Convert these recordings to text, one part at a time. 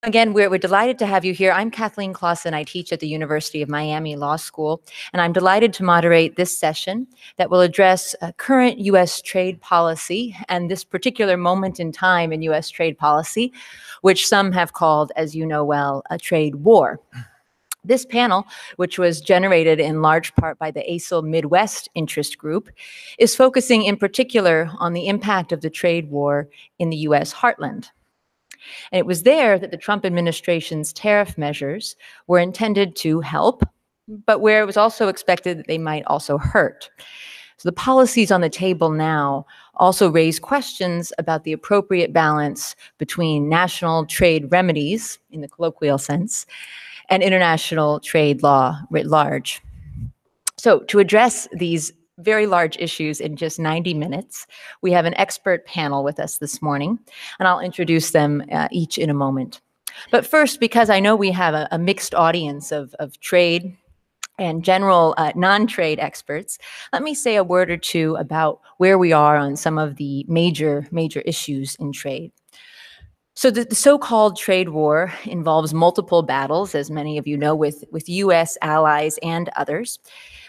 Again, we're delighted to have you here. I'm Kathleen Clausen. I teach at the University of Miami Law School, and I'm delighted to moderate this session that will address current U.S. trade policy and this particular moment in time in U.S. trade policy, which some have called, as you know well, a trade war. This panel, which was generated in large part by the ASIL Midwest interest group, is focusing in particular on the impact of the trade war in the U.S. heartland. And it was there that the Trump administration's tariff measures were intended to help, but where it was also expected that they might also hurt. So the policies on the table now also raise questions about the appropriate balance between national trade remedies, in the colloquial sense, and international trade law writ large. So to address these very large issues in just 90 minutes, we have an expert panel with us this morning, and I'll introduce them each in a moment. But first, because I know we have a mixed audience of trade and general non-trade experts, let me say a word or two about where we are on some of the major issues in trade. So the so-called trade war involves multiple battles, as many of you know, with U.S. allies and others.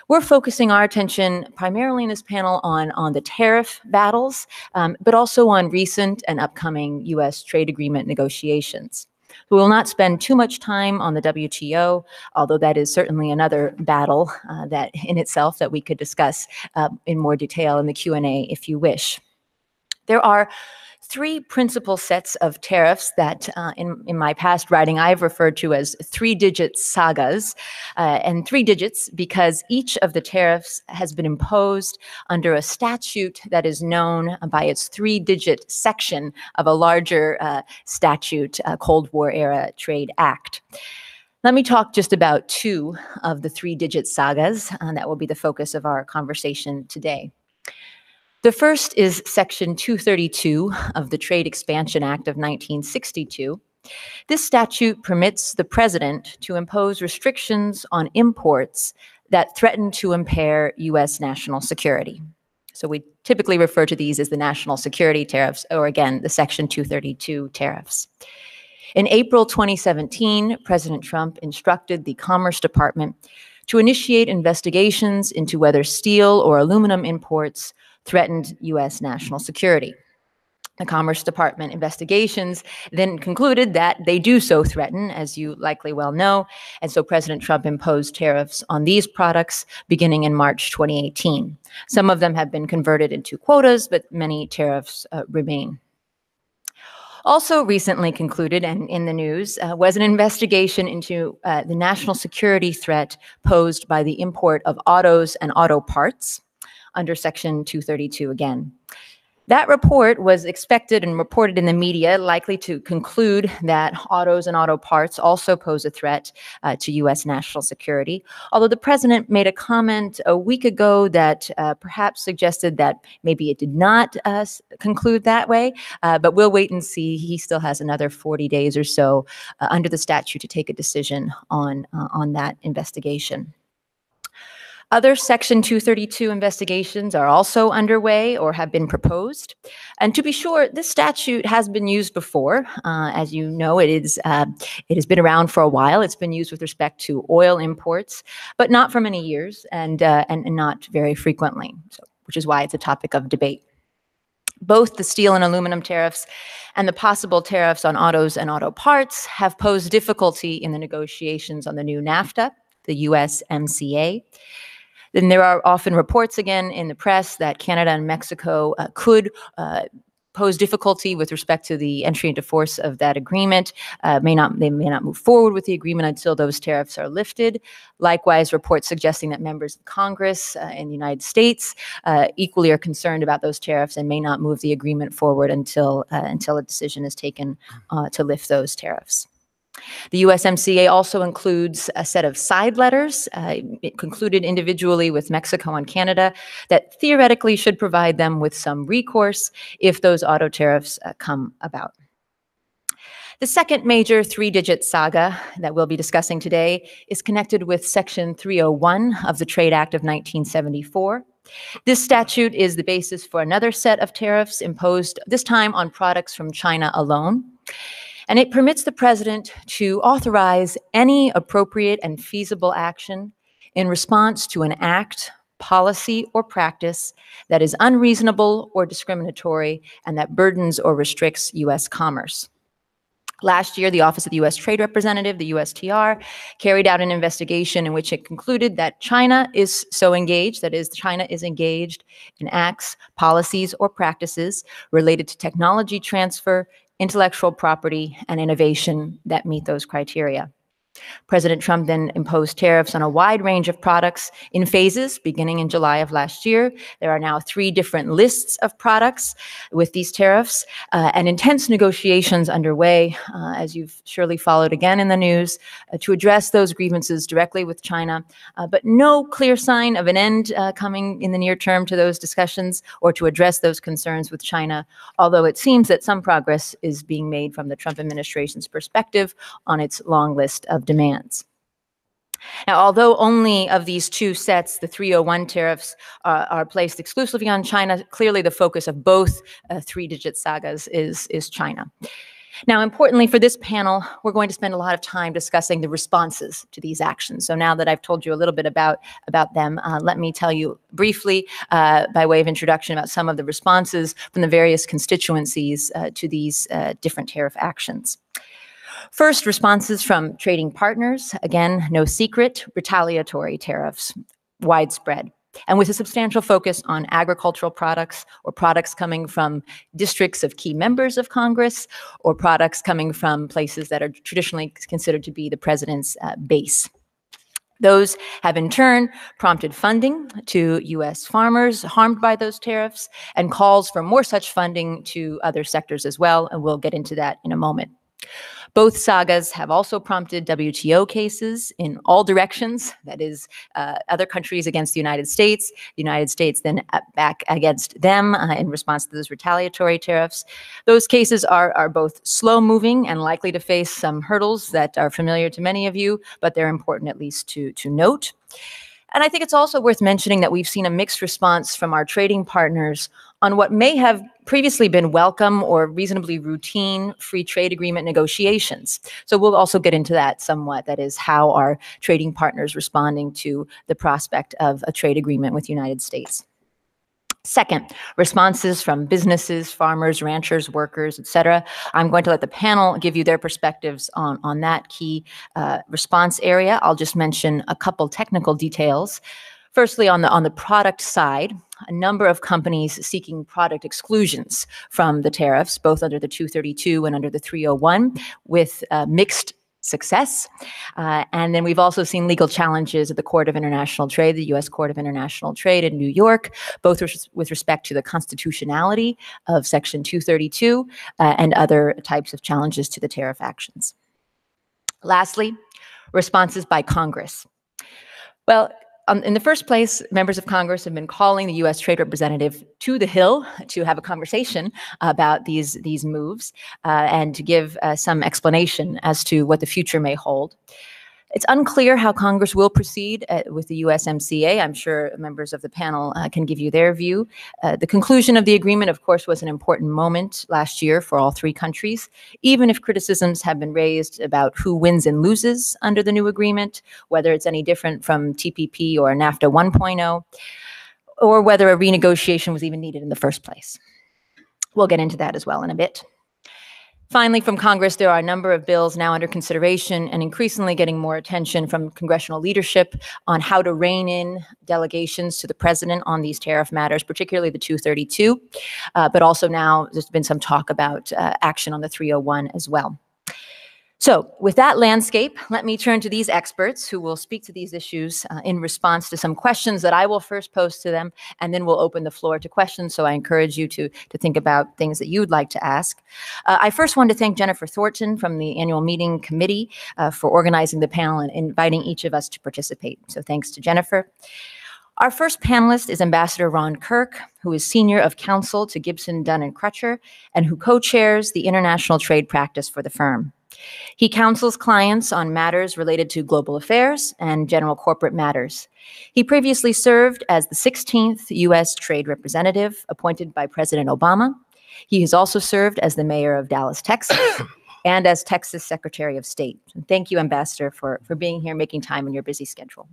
We're focusing our attention primarily in this panel on the tariff battles, but also on recent and upcoming U.S. trade agreement negotiations. We will not spend too much time on the WTO, although that is certainly another battle that in itself that we could discuss in more detail in the Q&A if you wish. There are three principal sets of tariffs that in my past writing I've referred to as three-digit sagas, and 3 digits because each of the tariffs has been imposed under a statute that is known by its 3-digit section of a larger statute, Cold War-era Trade Act. Let me talk just about 2 of the 3-digit sagas that will be the focus of our conversation today. The first is Section 232 of the Trade Expansion Act of 1962. This statute permits the president to impose restrictions on imports that threaten to impair U.S. national security. So we typically refer to these as the national security tariffs, or again, the Section 232 tariffs. In April 2017, President Trump instructed the Commerce Department to initiate investigations into whether steel or aluminum imports threatened U.S. national security. The Commerce Department investigations then concluded that they do so threaten, as you likely well know, and so President Trump imposed tariffs on these products beginning in March 2018. Some of them have been converted into quotas, but many tariffs remain. Also recently concluded and in the news was an investigation into the national security threat posed by the import of autos and auto parts under Section 232 again. That report was expected and reported in the media, likely to conclude that autos and auto parts also pose a threat to U.S. national security, although the president made a comment a week ago that perhaps suggested that maybe it did not conclude that way, but we'll wait and see. He still has another 40 days or so under the statute to take a decision on that investigation. Other Section 232 investigations are also underway or have been proposed. And to be sure, this statute has been used before. As you know, it has been around for a while. It's been used with respect to oil imports, but not for many years and not very frequently, which is why it's a topic of debate. Both the steel and aluminum tariffs and the possible tariffs on autos and auto parts have posed difficulty in the negotiations on the new NAFTA, the USMCA. Then there are often reports again in the press that Canada and Mexico could pose difficulty with respect to the entry into force of that agreement. They may not move forward with the agreement until those tariffs are lifted. Likewise, reports suggesting that members of Congress in the United States equally are concerned about those tariffs and may not move the agreement forward until a decision is taken to lift those tariffs. The USMCA also includes a set of side letters concluded individually with Mexico and Canada that theoretically should provide them with some recourse if those auto tariffs come about. The second major 3-digit saga that we'll be discussing today is connected with Section 301 of the Trade Act of 1974. This statute is the basis for another set of tariffs imposed, this time on products from China alone. And it permits the president to authorize any appropriate and feasible action in response to an act, policy, or practice that is unreasonable or discriminatory and that burdens or restricts U.S. commerce. Last year, the Office of the U.S. Trade Representative, the USTR, carried out an investigation in which it concluded that China is so engaged, that is, China is engaged in acts, policies, or practices related to technology transfer, intellectual property, and innovation that meet those criteria. President Trump then imposed tariffs on a wide range of products in phases beginning in July of last year. There are now 3 different lists of products with these tariffs, and intense negotiations underway, as you've surely followed again in the news, to address those grievances directly with China, but no clear sign of an end coming in the near term to those discussions or to address those concerns with China, although it seems that some progress is being made from the Trump administration's perspective on its long list of demands. Now, although only of these 2 sets, the 301 tariffs are placed exclusively on China, clearly the focus of both 3-digit sagas is China. Now, importantly for this panel, we're going to spend a lot of time discussing the responses to these actions. So now that I've told you a little bit about them, let me tell you briefly, by way of introduction, about some of the responses from the various constituencies to these different tariff actions. First, responses from trading partners. Again, no secret, retaliatory tariffs, widespread, and with a substantial focus on agricultural products or products coming from districts of key members of Congress or products coming from places that are traditionally considered to be the president's base. Those have in turn prompted funding to U.S. farmers harmed by those tariffs and calls for more such funding to other sectors as well, and we'll get into that in a moment. Both sagas have also prompted WTO cases in all directions, that is, other countries against the United States then back against them in response to those retaliatory tariffs. Those cases are both slow-moving and likely to face some hurdles that are familiar to many of you, but they're important at least to note. And I think it's also worth mentioning that we've seen a mixed response from our trading partners on what may have previously been welcome or reasonably routine free trade agreement negotiations. So we'll also get into that somewhat. That is, how are trading partners responding to the prospect of a trade agreement with the United States. Second, responses from businesses, farmers, ranchers, workers, et cetera. I'm going to let the panel give you their perspectives on that key response area. I'll just mention a couple technical details. Firstly, on the product side, a number of companies seeking product exclusions from the tariffs, both under the 232 and under the 301, with mixed success. And then we've also seen legal challenges at the Court of International Trade, the U.S. Court of International Trade in New York, both with respect to the constitutionality of Section 232 and other types of challenges to the tariff actions. Lastly, responses by Congress. Well, in the first place, members of Congress have been calling the U.S. Trade Representative to the Hill to have a conversation about these moves and to give some explanation as to what the future may hold. It's unclear how Congress will proceed with the USMCA. I'm sure members of the panel can give you their view. The conclusion of the agreement, of course, was an important moment last year for all 3 countries, even if criticisms have been raised about who wins and loses under the new agreement, whether it's any different from TPP or NAFTA 1.0, or whether a renegotiation was even needed in the first place. We'll get into that as well in a bit. Finally, from Congress, there are a number of bills now under consideration and increasingly getting more attention from congressional leadership on how to rein in delegations to the president on these tariff matters, particularly the 232, but also now there's been some talk about action on the 301 as well. So with that landscape, let me turn to these experts who will speak to these issues in response to some questions that I will first pose to them, and then we'll open the floor to questions. So I encourage you to think about things that you'd like to ask. I first want to thank Jennifer Thornton from the annual meeting committee for organizing the panel and inviting each of us to participate. So thanks to Jennifer. Our first panelist is Ambassador Ron Kirk, who is Senior of Counsel to Gibson, Dunn & Crutcher, and who co-chairs the international trade practice for the firm. He counsels clients on matters related to global affairs and general corporate matters. He previously served as the 16th U.S. Trade Representative appointed by President Obama. He has also served as the mayor of Dallas, Texas. and as Texas Secretary of State. And thank you, Ambassador, for being here, making time in your busy schedule.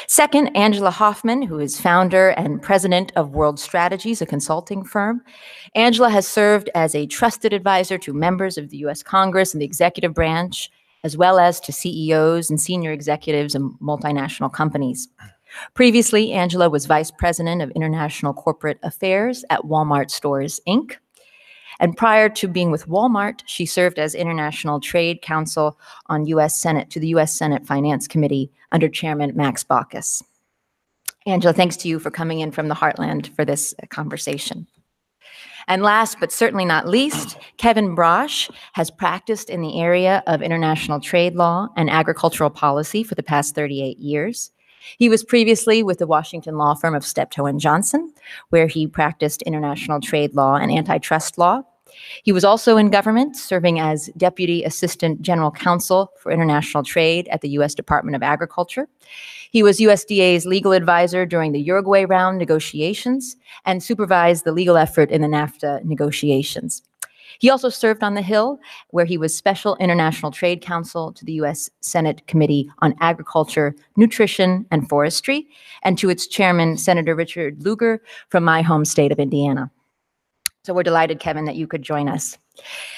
Second, Angela Hoffman, who is founder and president of World Strategies, a consulting firm. Angela has served as a trusted advisor to members of the U.S. Congress and the executive branch, as well as to CEOs and senior executives of multinational companies. Previously, Angela was vice president of international corporate affairs at Walmart Stores, Inc. And prior to being with Walmart, she served as International Trade Counsel on the U.S. Senate Finance Committee under Chairman Max Baucus. Angela, thanks to you for coming in from the heartland for this conversation. And last but certainly not least, Kevin Brosh has practiced in the area of international trade law and agricultural policy for the past 38 years. He was previously with the Washington law firm of Steptoe and Johnson, where he practiced international trade law and antitrust law. He was also in government, serving as Deputy Assistant General Counsel for International Trade at the U.S. Department of Agriculture. He was USDA's legal advisor during the Uruguay round negotiations and supervised the legal effort in the NAFTA negotiations. He also served on the Hill, where he was Special International Trade Counsel to the U.S. Senate Committee on Agriculture, Nutrition, and Forestry, and to its chairman, Senator Richard Lugar, from my home state of Indiana. So we're delighted, Kevin, that you could join us.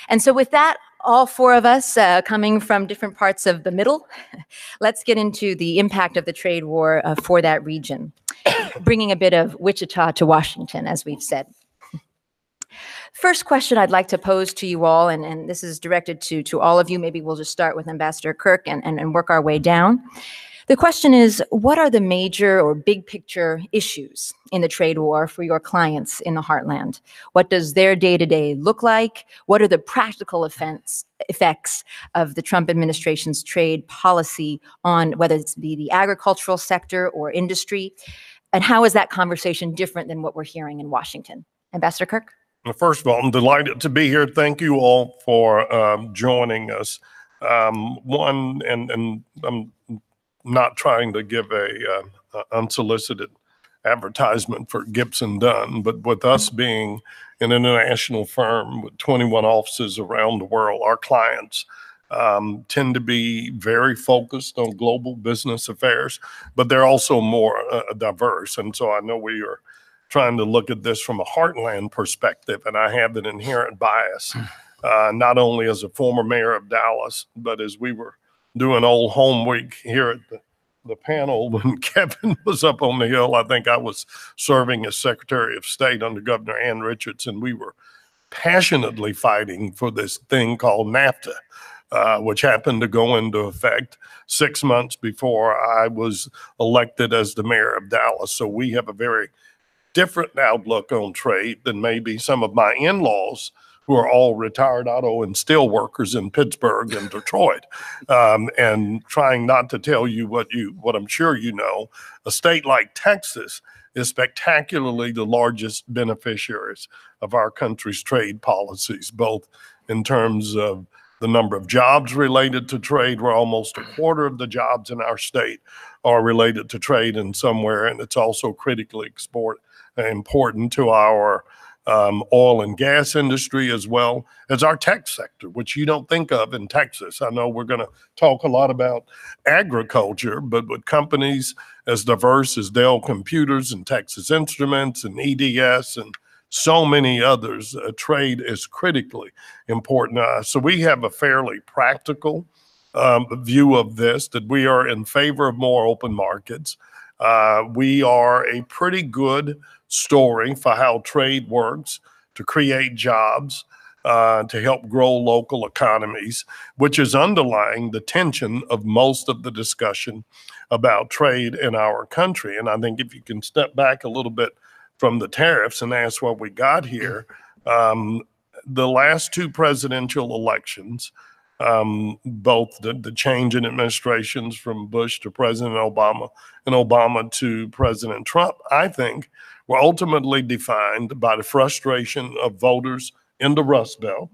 And so with that, all four of us coming from different parts of the middle, let's get into the impact of the trade war for that region, bringing a bit of Wichita to Washington, as we've said. First question I'd like to pose to you all, and this is directed to all of you. Maybe we'll just start with Ambassador Kirk and work our way down. The question is, what are the major or big picture issues in the trade war for your clients in the heartland? What does their day-to-day look like? What are the practical effects of the Trump administration's trade policy on whether it's the agricultural sector or industry? And how is that conversation different than what we're hearing in Washington? Ambassador Kirk? Well, first of all, I'm delighted to be here. Thank you all for joining us. And I'm not trying to give a unsolicited advertisement for Gibson Dunn, but with us being an international firm with 21 offices around the world, our clients tend to be very focused on global business affairs, but they're also more diverse. And so I know we are trying to look at this from a heartland perspective, and I have an inherent bias, not only as a former mayor of Dallas, but as we were doing old home week here at the panel when Kevin was up on the Hill. I think I was serving as Secretary of State under Governor Ann Richards, and we were passionately fighting for this thing called NAFTA, which happened to go into effect 6 months before I was elected as the mayor of Dallas. So we have a very different outlook on trade than maybe some of my in-laws, who are all retired auto and steel workers in Pittsburgh and Detroit. And trying not to tell you what I'm sure you know, a state like Texas is spectacularly the largest beneficiaries of our country's trade policies, both in terms of the number of jobs related to trade, where almost a quarter of the jobs in our state are related to trade in somewhere, and it's also critically important to our oil and gas industry, as well as our tech sector, which you don't think of in Texas. I know we're going to talk a lot about agriculture, but with companies as diverse as Dell Computers and Texas Instruments and EDS and so many others, trade is critically important. So we have a fairly practical view of this, that we are in favor of more open markets. We are a pretty good story for how trade works to create jobs, to help grow local economies, which is underlying the tension of most of the discussion about trade in our country. And I think if you can step back a little bit from the tariffs and ask what we got here, the last two presidential elections, both the change in administrations from Bush to President Obama and Obama to President Trump, I think were ultimately defined by the frustration of voters in the Rust Belt,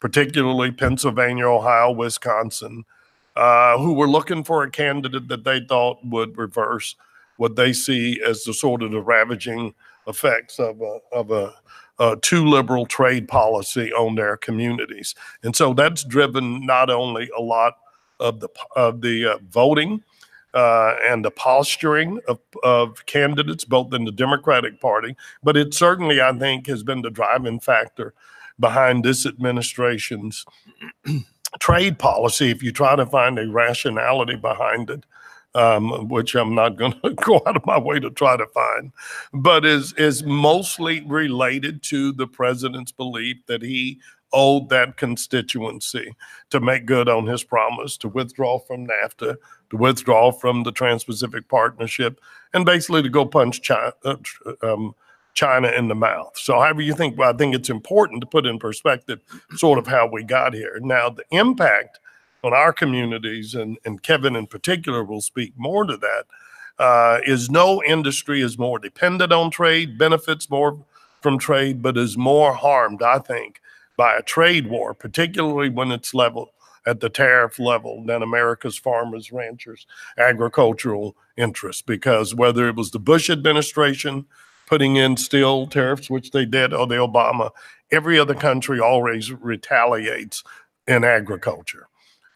particularly Pennsylvania, Ohio, Wisconsin, who were looking for a candidate that they thought would reverse what they see as the sort of the ravaging effects of too liberal trade policy on their communities. And so that's driven not only a lot of the voting and the posturing of candidates, both in the Democratic Party, but it certainly, I think, has been the driving factor behind this administration's trade policy. If you try to find a rationality behind it, which I'm not going to go out of my way to try to find, but is mostly related to the president's belief that he owed that constituency to make good on his promise to withdraw from NAFTA, to withdraw from the Trans-Pacific Partnership, and basically to go punch China in the mouth. So however you think, well, I think it's important to put in perspective sort of how we got here. Now, the impact on our communities, and Kevin in particular will speak more to that, is no industry is more dependent on trade, benefits more from trade, but is more harmed, I think, by a trade war, particularly when it's leveled at the tariff level, than America's farmers, ranchers, agricultural interests. Because whether it was the Bush administration putting in steel tariffs, which they did, or the Obama, every other country always retaliates in agriculture.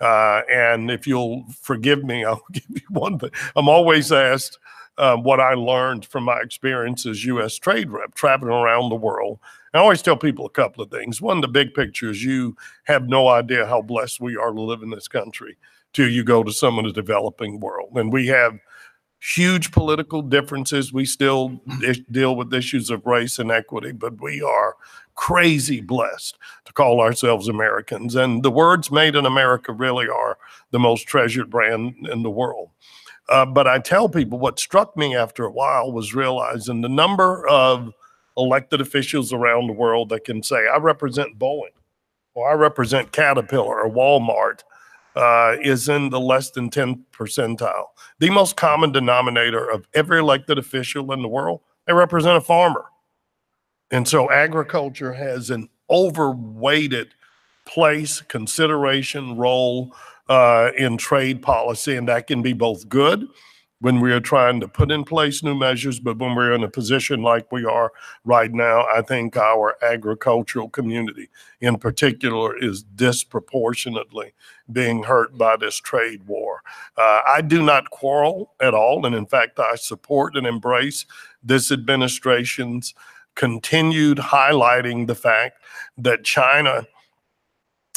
And if you'll forgive me, I'll give you one thing. I'm always asked what I learned from my experience as U.S. trade rep, traveling around the world. I always tell people a couple of things. One, the big picture is you have no idea how blessed we are to live in this country till you go to some of the developing world. And we have huge political differences. We still deal with issues of race and equity, but we are crazy blessed to call ourselves Americans. And the words made in America really are the most treasured brand in the world. But I tell people what struck me after a while was realizing the number of elected officials around the world that can say, I represent Boeing, or I represent Caterpillar or Walmart, is in the less than 10 percentile. The most common denominator of every elected official in the world, they represent a farmer. And so agriculture has an overweighted place, consideration, role in trade policy, and that can be both good when we are trying to put in place new measures, but when we're in a position like we are right now, I think our agricultural community in particular is disproportionately being hurt by this trade war. I do not quarrel at all, and in fact, I support and embrace this administration's continued highlighting the fact that China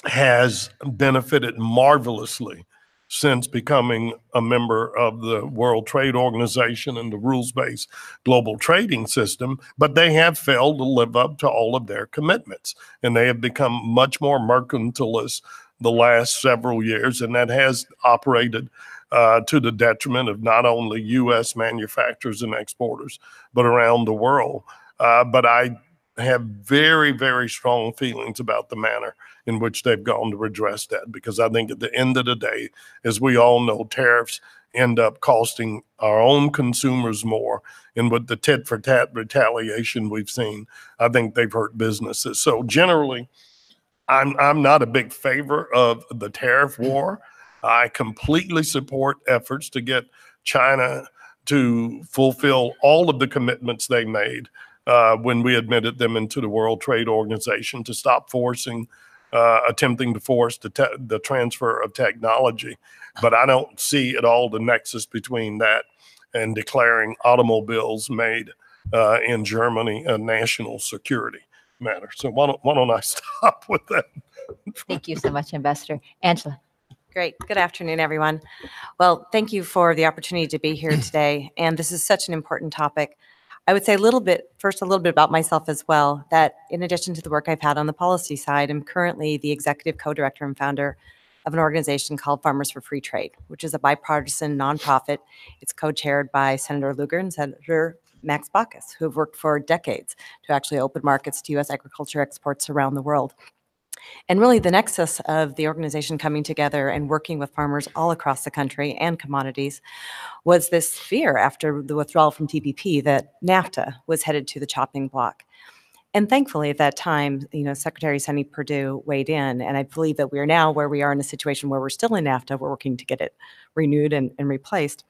has benefited marvelously since becoming a member of the World Trade Organization and the rules-based global trading system, but they have failed to live up to all of their commitments. And they have become much more mercantilist the last several years, and that has operated to the detriment of not only U.S. manufacturers and exporters, but around the world. But I have very, very strong feelings about the manner in which they've gone to redress that, because I think at the end of the day, as we all know, tariffs end up costing our own consumers more. And with the tit-for-tat retaliation we've seen, I think they've hurt businesses. So generally, I'm not a big favor of the tariff war. I completely support efforts to get China to fulfill all of the commitments they made when we admitted them into the World Trade Organization, to stop attempting to force the transfer of technology. But I don't see at all the nexus between that and declaring automobiles made in Germany a national security matter. So why don't I stop with that? Thank you so much, Ambassador. Angela. Great. Good afternoon, everyone. Well, thank you for the opportunity to be here today. And this is such an important topic. I would say a little bit about myself as well, that in addition to the work I've had on the policy side, I'm currently the executive co-director and founder of an organization called Farmers for Free Trade, which is a bipartisan nonprofit. It's co-chaired by Senator Lugar and Senator Max Baucus, who have worked for decades to actually open markets to U.S. agriculture exports around the world. And really the nexus of the organization coming together and working with farmers all across the country and commodities was this fear after the withdrawal from TPP that NAFTA was headed to the chopping block. And thankfully at that time, Secretary Sonny Perdue weighed in, and I believe that we are now where we are in a situation where we're still in NAFTA, we're working to get it renewed and replaced.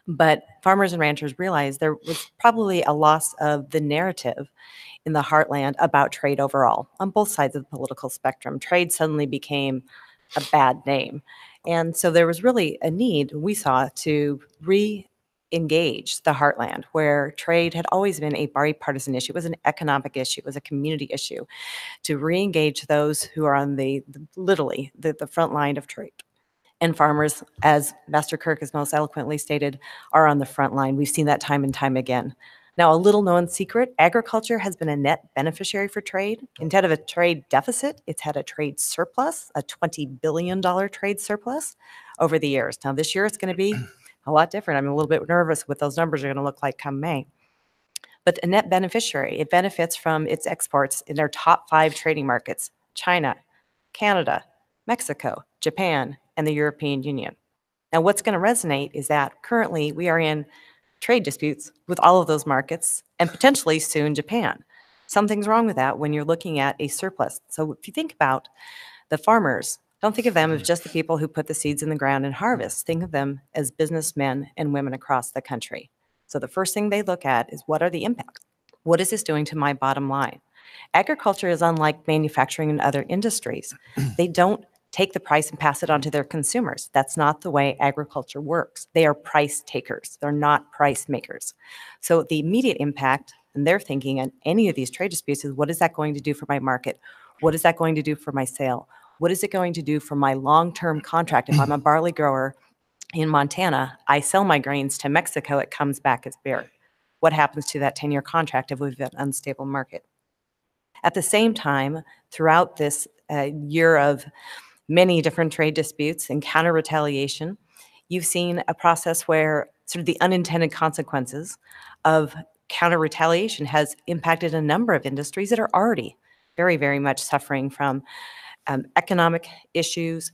But farmers and ranchers realized there was probably a loss of the narrative in the heartland about trade overall. On both sides of the political spectrum, trade suddenly became a bad name. And so there was really a need, we saw, to re-engage the heartland, where trade had always been a bipartisan issue. It was an economic issue. It was a community issue, to re-engage those who are on literally the front line of trade. And farmers, as Master Kirk has most eloquently stated, are on the front line. We've seen that time and time again. Now, a little known secret, agriculture has been a net beneficiary for trade. Instead of a trade deficit, it's had a trade surplus, a $20 billion trade surplus over the years. Now, this year it's going to be a lot different. I'm a little bit nervous what those numbers are going to look like come May. But a net beneficiary, it benefits from its exports in their top 5 trading markets: China, Canada, Mexico, Japan, and the European Union. Now, what's going to resonate is that currently we are in trade disputes with all of those markets and potentially soon Japan. Something's wrong with that when you're looking at a surplus. So if you think about the farmers, don't think of them as just the people who put the seeds in the ground and harvest. Think of them as businessmen and women across the country. So the first thing they look at is, what are the impacts? What is this doing to my bottom line? Agriculture is unlike manufacturing and other industries. They don't take the price and pass it on to their consumers. That's not the way agriculture works. They are price takers. They're not price makers. So the immediate impact, and they're thinking on any of these trade disputes, is, what is that going to do for my market? What is that going to do for my sale? What is it going to do for my long-term contract? If I'm a barley grower in Montana, I sell my grains to Mexico, it comes back as beer. What happens to that 10-year contract if we've got an unstable market? At the same time, throughout this year of many different trade disputes and counter retaliation, you've seen a process where sort of the unintended consequences of counter retaliation has impacted a number of industries that are already very, very much suffering from economic issues,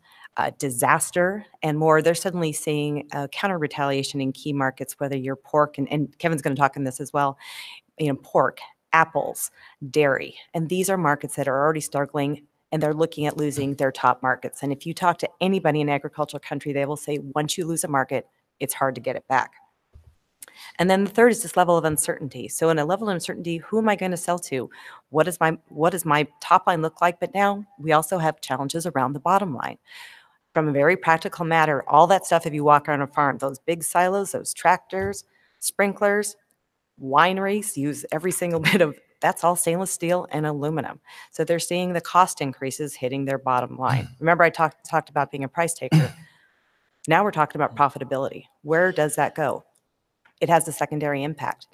disaster, and more. They're suddenly seeing counter retaliation in key markets, whether you're pork, and Kevin's going to talk on this as well, pork, apples, dairy. And these are markets that are already struggling, and they're looking at losing their top markets. And if you talk to anybody in agricultural country, they will say, once you lose a market, it's hard to get it back. And then the third is this level of uncertainty. So in a level of uncertainty, who am I going to sell to? What does my top line look like? But now we also have challenges around the bottom line. From a very practical matter, all that stuff, if you walk around a farm, those big silos, those tractors, sprinklers, wineries use every single bit of, that's all stainless steel and aluminum. So they're seeing the cost increases hitting their bottom line. Remember, I talked about being a price taker. Now we're talking about profitability. Where does that go? It has a secondary impact.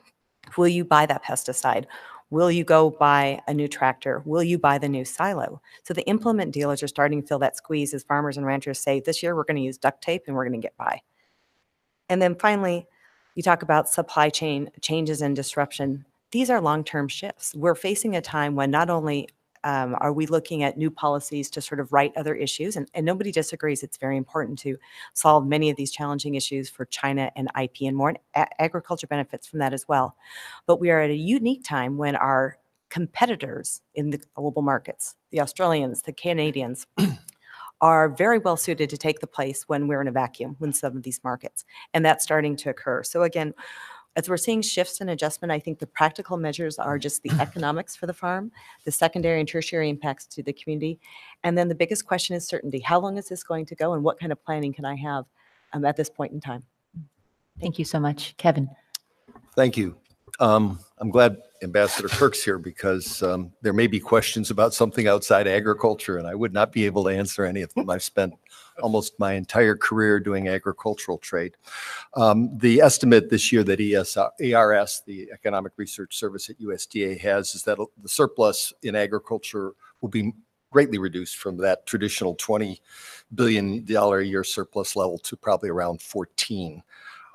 Will you buy that pesticide? Will you go buy a new tractor? Will you buy the new silo? So the implement dealers are starting to feel that squeeze as farmers and ranchers say, this year we're going to use duct tape and we're going to get by. And then finally, you talk about supply chain changes and disruption. These are long-term shifts. We're facing a time when not only are we looking at new policies to sort of right other issues, and nobody disagrees it's very important to solve many of these challenging issues for China and IP and more, and agriculture benefits from that as well. But we are at a unique time when our competitors in the global markets, the Australians, the Canadians, are very well suited to take the place when we're in a vacuum in some of these markets. And that's starting to occur. So again, as we're seeing shifts and adjustment, I think the practical measures are just the economics for the farm, the secondary and tertiary impacts to the community. And then the biggest question is certainty. How long is this going to go, and what kind of planning can I have at this point in time? Thank you so much. Kevin. Thank you. I'm glad Ambassador Kirk's here, because there may be questions about something outside agriculture, and I would not be able to answer any of them. I've spent almost my entire career doing agricultural trade. The estimate this year that ARS, the Economic Research Service at USDA, has is that the surplus in agriculture will be greatly reduced from that traditional $20 billion a year surplus level to probably around 14.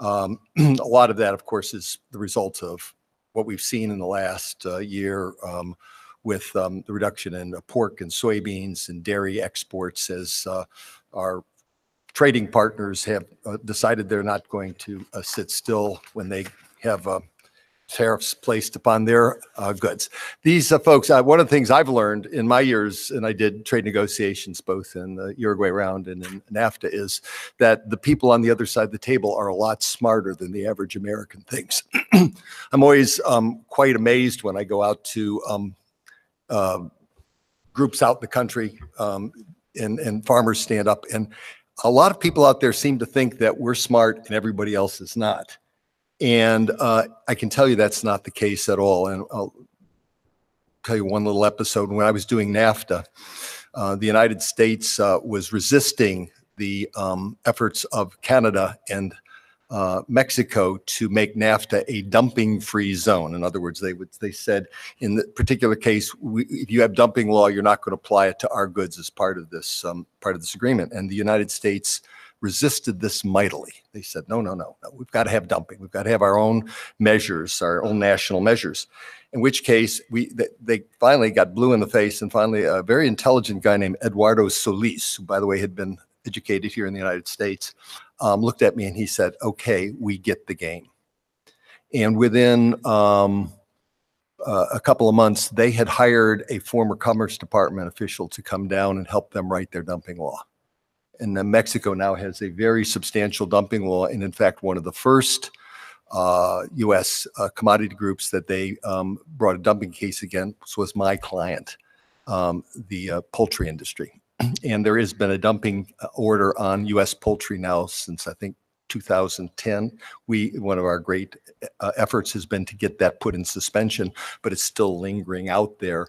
A lot of that, of course, is the result of what we've seen in the last year with the reduction in pork and soybeans and dairy exports, as our trading partners have decided they're not going to sit still when they have tariffs placed upon their goods. These folks, one of the things I've learned in my years, and I did trade negotiations both in the Uruguay round and in NAFTA, is that the people on the other side of the table are a lot smarter than the average American thinks. I'm always quite amazed when I go out to groups out in the country and farmers stand up, and a lot of people out there seem to think that we're smart and everybody else is not. And I can tell you that's not the case at all. And I'll tell you one little episode. When I was doing NAFTA, the United States was resisting the efforts of Canada and Mexico to make NAFTA a dumping-free zone. In other words, they said in the particular case, if you have dumping law, you're not going to apply it to our goods as part of this agreement. And the United States resisted this mightily. They said, no, we've got to have dumping. We've got to have our own measures, our own national measures. In which case, they finally got blue in the face, and finally a very intelligent guy named Eduardo Solis, who, by the way, had been educated here in the United States, looked at me and he said, okay, we get the game. And within a couple of months, they had hired a former Commerce Department official to come down and help them write their dumping law. And then Mexico now has a very substantial dumping law. And in fact, one of the first U.S. Commodity groups that they brought a dumping case against was my client, the poultry industry. And there has been a dumping order on U.S. poultry now since, I think, 2010. One of our great efforts has been to get that put in suspension, but it's still lingering out there,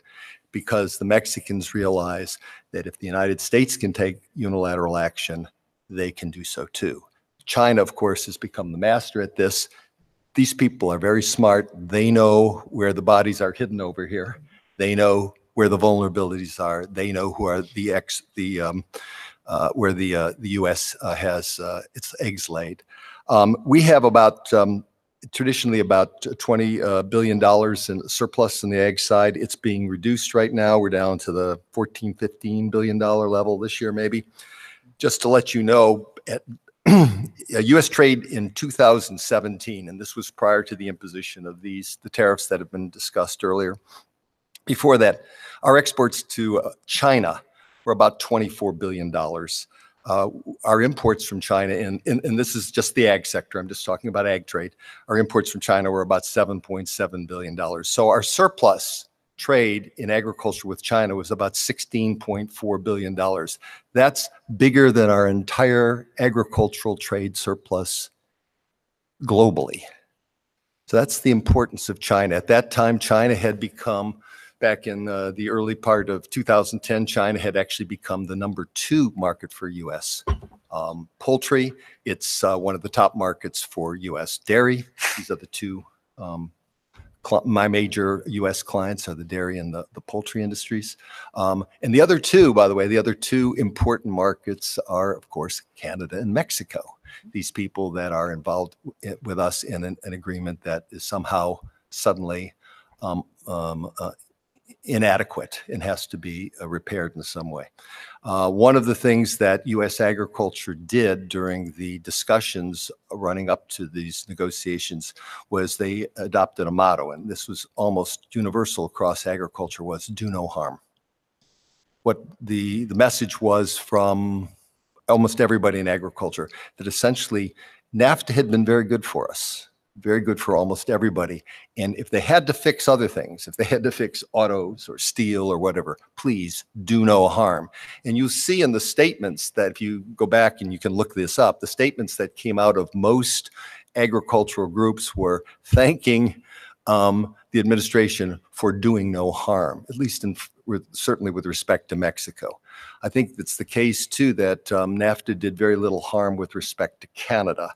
because the Mexicans realize that if the United States can take unilateral action, they can do so too. China, of course, has become the master at this. These people are very smart. They know where the bodies are hidden over here. They know where the vulnerabilities are. They know who are where the U.S. has its eggs laid. We have about traditionally about $20 billion in surplus in the ag side. It's being reduced right now. We're down to the $14, $15 billion level this year, maybe. Just to let you know, at U.S. trade in 2017, and this was prior to the imposition of the tariffs that have been discussed earlier. Before that, our exports to China were about $24 billion. Our imports from China, and this is just the ag sector, I'm just talking about ag trade, our imports from China were about $7.7 billion. So our surplus trade in agriculture with China was about $16.4 billion. That's bigger than our entire agricultural trade surplus globally. So that's the importance of China. At that time, China had become, back in the early part of 2010, China had actually become the #2 market for U.S. Poultry. It's one of the top markets for U.S. dairy. These are the two, my major U.S. clients are the dairy and the poultry industries. And the other two, by the way, the other two important markets are, of course, Canada and Mexico. These people that are involved with us in an agreement that is somehow suddenly inadequate and has to be repaired in some way. One of the things that U.S. agriculture did during the discussions running up to these negotiations was they adopted a motto, and this was almost universal across agriculture, was do no harm. What the message was from almost everybody in agriculture, that essentially NAFTA had been very good for us. Very good for almost everybody. And if they had to fix other things, if they had to fix autos or steel or whatever, please do no harm. And you'll see in the statements that, if you go back and you can look this up, the statements that came out of most agricultural groups were thanking the administration for doing no harm, at least certainly with respect to Mexico. I think it's the case too that NAFTA did very little harm with respect to Canada.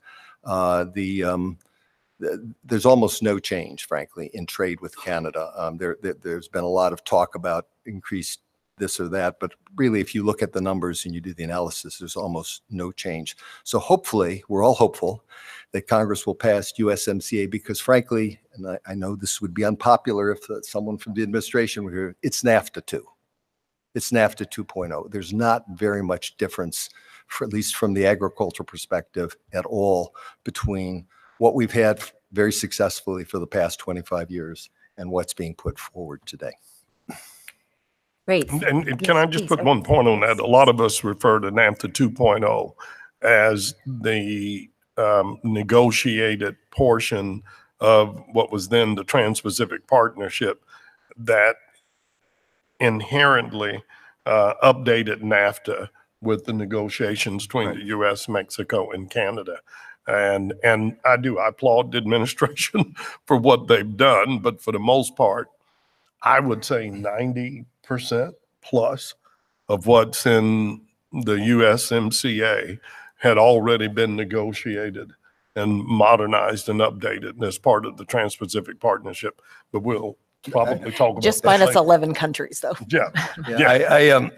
There's almost no change, frankly, in trade with Canada. There's been a lot of talk about increased this or that, but really, if you look at the numbers and you do the analysis, there's almost no change. So hopefully, we're all hopeful that Congress will pass USMCA, because frankly, and I know this would be unpopular if someone from the administration were here, it's NAFTA 2. It's NAFTA 2.0. There's not very much difference, at least from the agricultural perspective, at all between what we've had very successfully for the past 25 years and what's being put forward today. Great. And Yes, can I just please. put one point on that? A lot of us refer to NAFTA 2.0 as the negotiated portion of what was then the Trans-Pacific Partnership that inherently updated NAFTA with the negotiations between the U.S., Mexico, and Canada. And I applaud the administration for what they've done, but for the most part, I would say 90% plus of what's in the USMCA had already been negotiated and modernized and updated as part of the Trans-Pacific Partnership. But we'll probably talk about Just that minus later. 11 countries, though. Yeah. Yeah,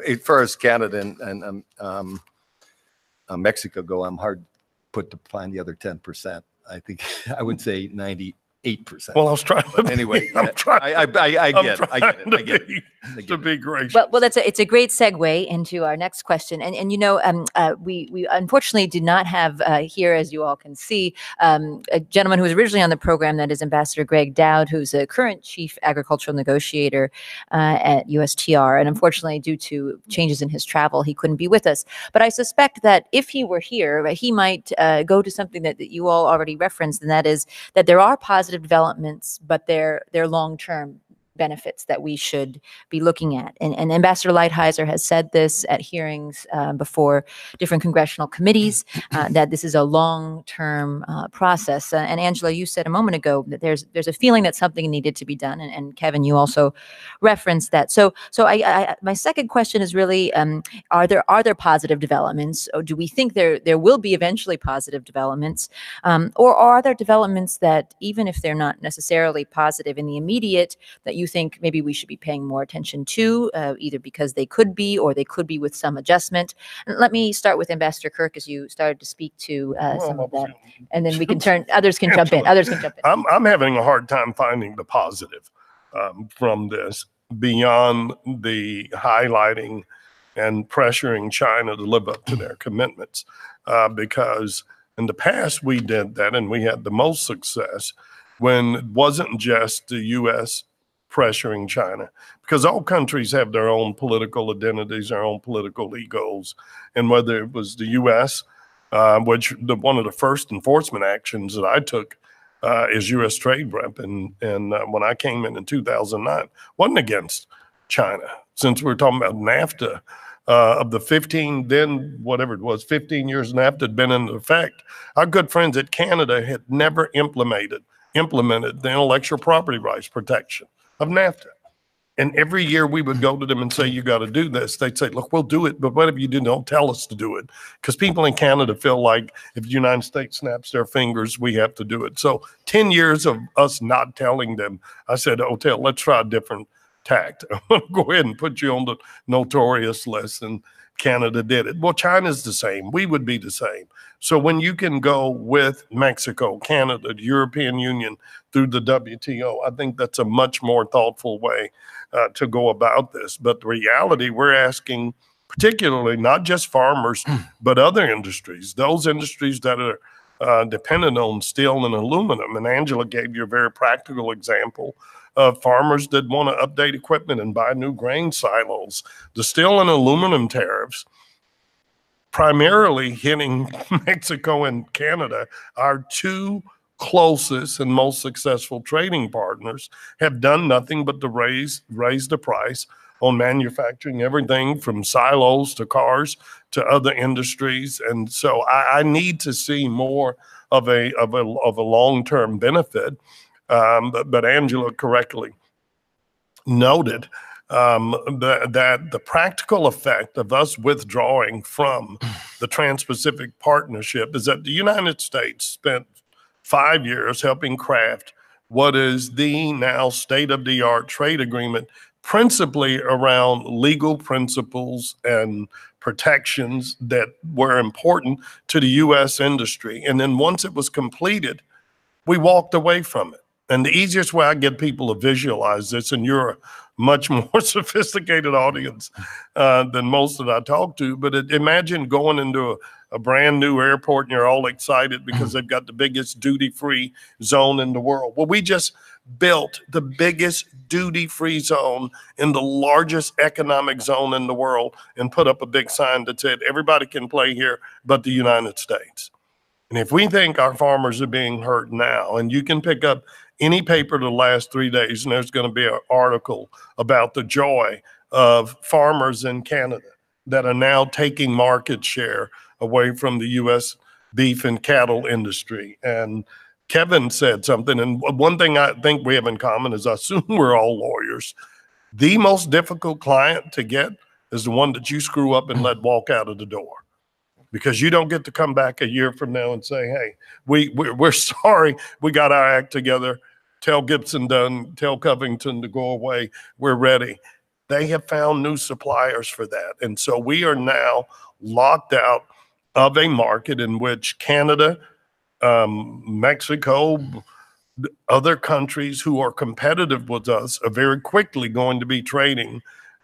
as far as Canada and Mexico go, I'm hard put to find the other 10%. I think I would say 98%. Well, I was trying to Anyway, I'm trying. I get it. To be gracious. Well, it's a great segue into our next question, and you know, we unfortunately did not have here, as you all can see, a gentleman who was originally on the program, that is Ambassador Greg Dowd, who's a current chief agricultural negotiator at USTR, and unfortunately, due to changes in his travel, he couldn't be with us. But I suspect that if he were here, he might go to something that you all already referenced, and that is that there are positive developments, but they're long-term benefits that we should be looking at. And Ambassador Lighthizer has said this at hearings before different congressional committees, that this is a long-term process. And Angela, you said a moment ago that there's a feeling that something needed to be done. And Kevin, you also referenced that. So my second question is really, are there positive developments? Or do we think there will be eventually positive developments? Or are there developments that, even if they're not necessarily positive in the immediate, that you think maybe we should be paying more attention to, either because they could be, or they could be with some adjustment? And let me start with Ambassador Kirk, as you started to speak to some of that, and then we can turn. Others can jump in. Others can jump in. I'm having a hard time finding the positive from this, beyond the highlighting and pressuring China to live up to their commitments, because in the past we did that, and we had the most success when it wasn't just the U.S. pressuring China, because all countries have their own political identities, their own political egos. And whether it was the U.S., which one of the first enforcement actions that I took as U.S. trade rep, and when I came in 2009, wasn't against China. Since we're talking about NAFTA, of the 15, then whatever it was, 15 years NAFTA had been in effect, our good friends at Canada had never implemented the intellectual property rights protection of NAFTA. And every year we would go to them and say, you got to do this. They'd say, look, we'll do it, but whatever you do, don't tell us to do it. Because people in Canada feel like if the United States snaps their fingers, we have to do it. So 10 years of us not telling them, I said, Otel, let's try a different tact. I'm going to go ahead and put you on the notorious list. And Canada did it. Well, China's the same. We would be the same. So when you can go with Mexico, Canada, the European Union through the WTO, I think that's a much more thoughtful way to go about this. But the reality, we're asking particularly not just farmers, but other industries, those industries that are dependent on steel and aluminum. And Angela gave you a very practical example of farmers that want to update equipment and buy new grain silos. The steel and aluminum tariffs, primarily hitting Mexico and Canada, our two closest and most successful trading partners, have done nothing but to raise the price on manufacturing everything from silos to cars to other industries. And so I need to see more of a long-term benefit. But Angela correctly noted that the practical effect of us withdrawing from the Trans-Pacific Partnership is that the United States spent 5 years helping craft what is the now state-of-the-art trade agreement, principally around legal principles and protections that were important to the U.S. industry. And then once it was completed, we walked away from it. And the easiest way I get people to visualize this, and you're much more sophisticated audience than most that I talk to. But imagine going into a brand new airport and you're all excited because they've got the biggest duty-free zone in the world. Well, we just built the biggest duty-free zone in the largest economic zone in the world and put up a big sign that said, everybody can play here but the United States. And if we think our farmers are being hurt now, and you can pick up any paper the last 3 days, and there's going to be an article about the joy of farmers in Canada that are now taking market share away from the U.S. beef and cattle industry. And Kevin said something, and one thing I think we have in common is I assume we're all lawyers. The most difficult client to get is the one that you screw up and let walk out of the door, because you don't get to come back a year from now and say, hey, we're sorry, we got our act together. Tell Gibson Dunn, tell Covington to go away. We're ready. They have found new suppliers for that. And so we are now locked out of a market in which Canada, Mexico, other countries who are competitive with us are very quickly going to be trading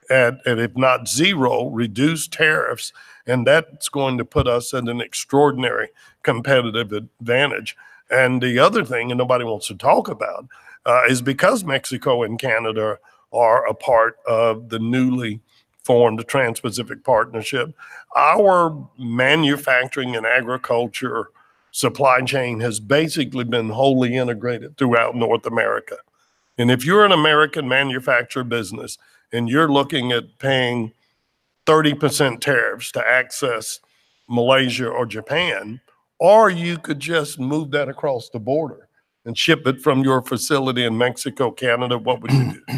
at if not zero, reduced tariffs. And that's going to put us at an extraordinary competitive advantage. And the other thing, and nobody wants to talk about, is because Mexico and Canada are a part of the newly formed Trans-Pacific Partnership, our manufacturing and agriculture supply chain has basically been wholly integrated throughout North America. And if you're an American manufacturer business and you're looking at paying 30% tariffs to access Malaysia or Japan, or you could just move that across the border and ship it from your facility in Mexico, Canada, what would you do?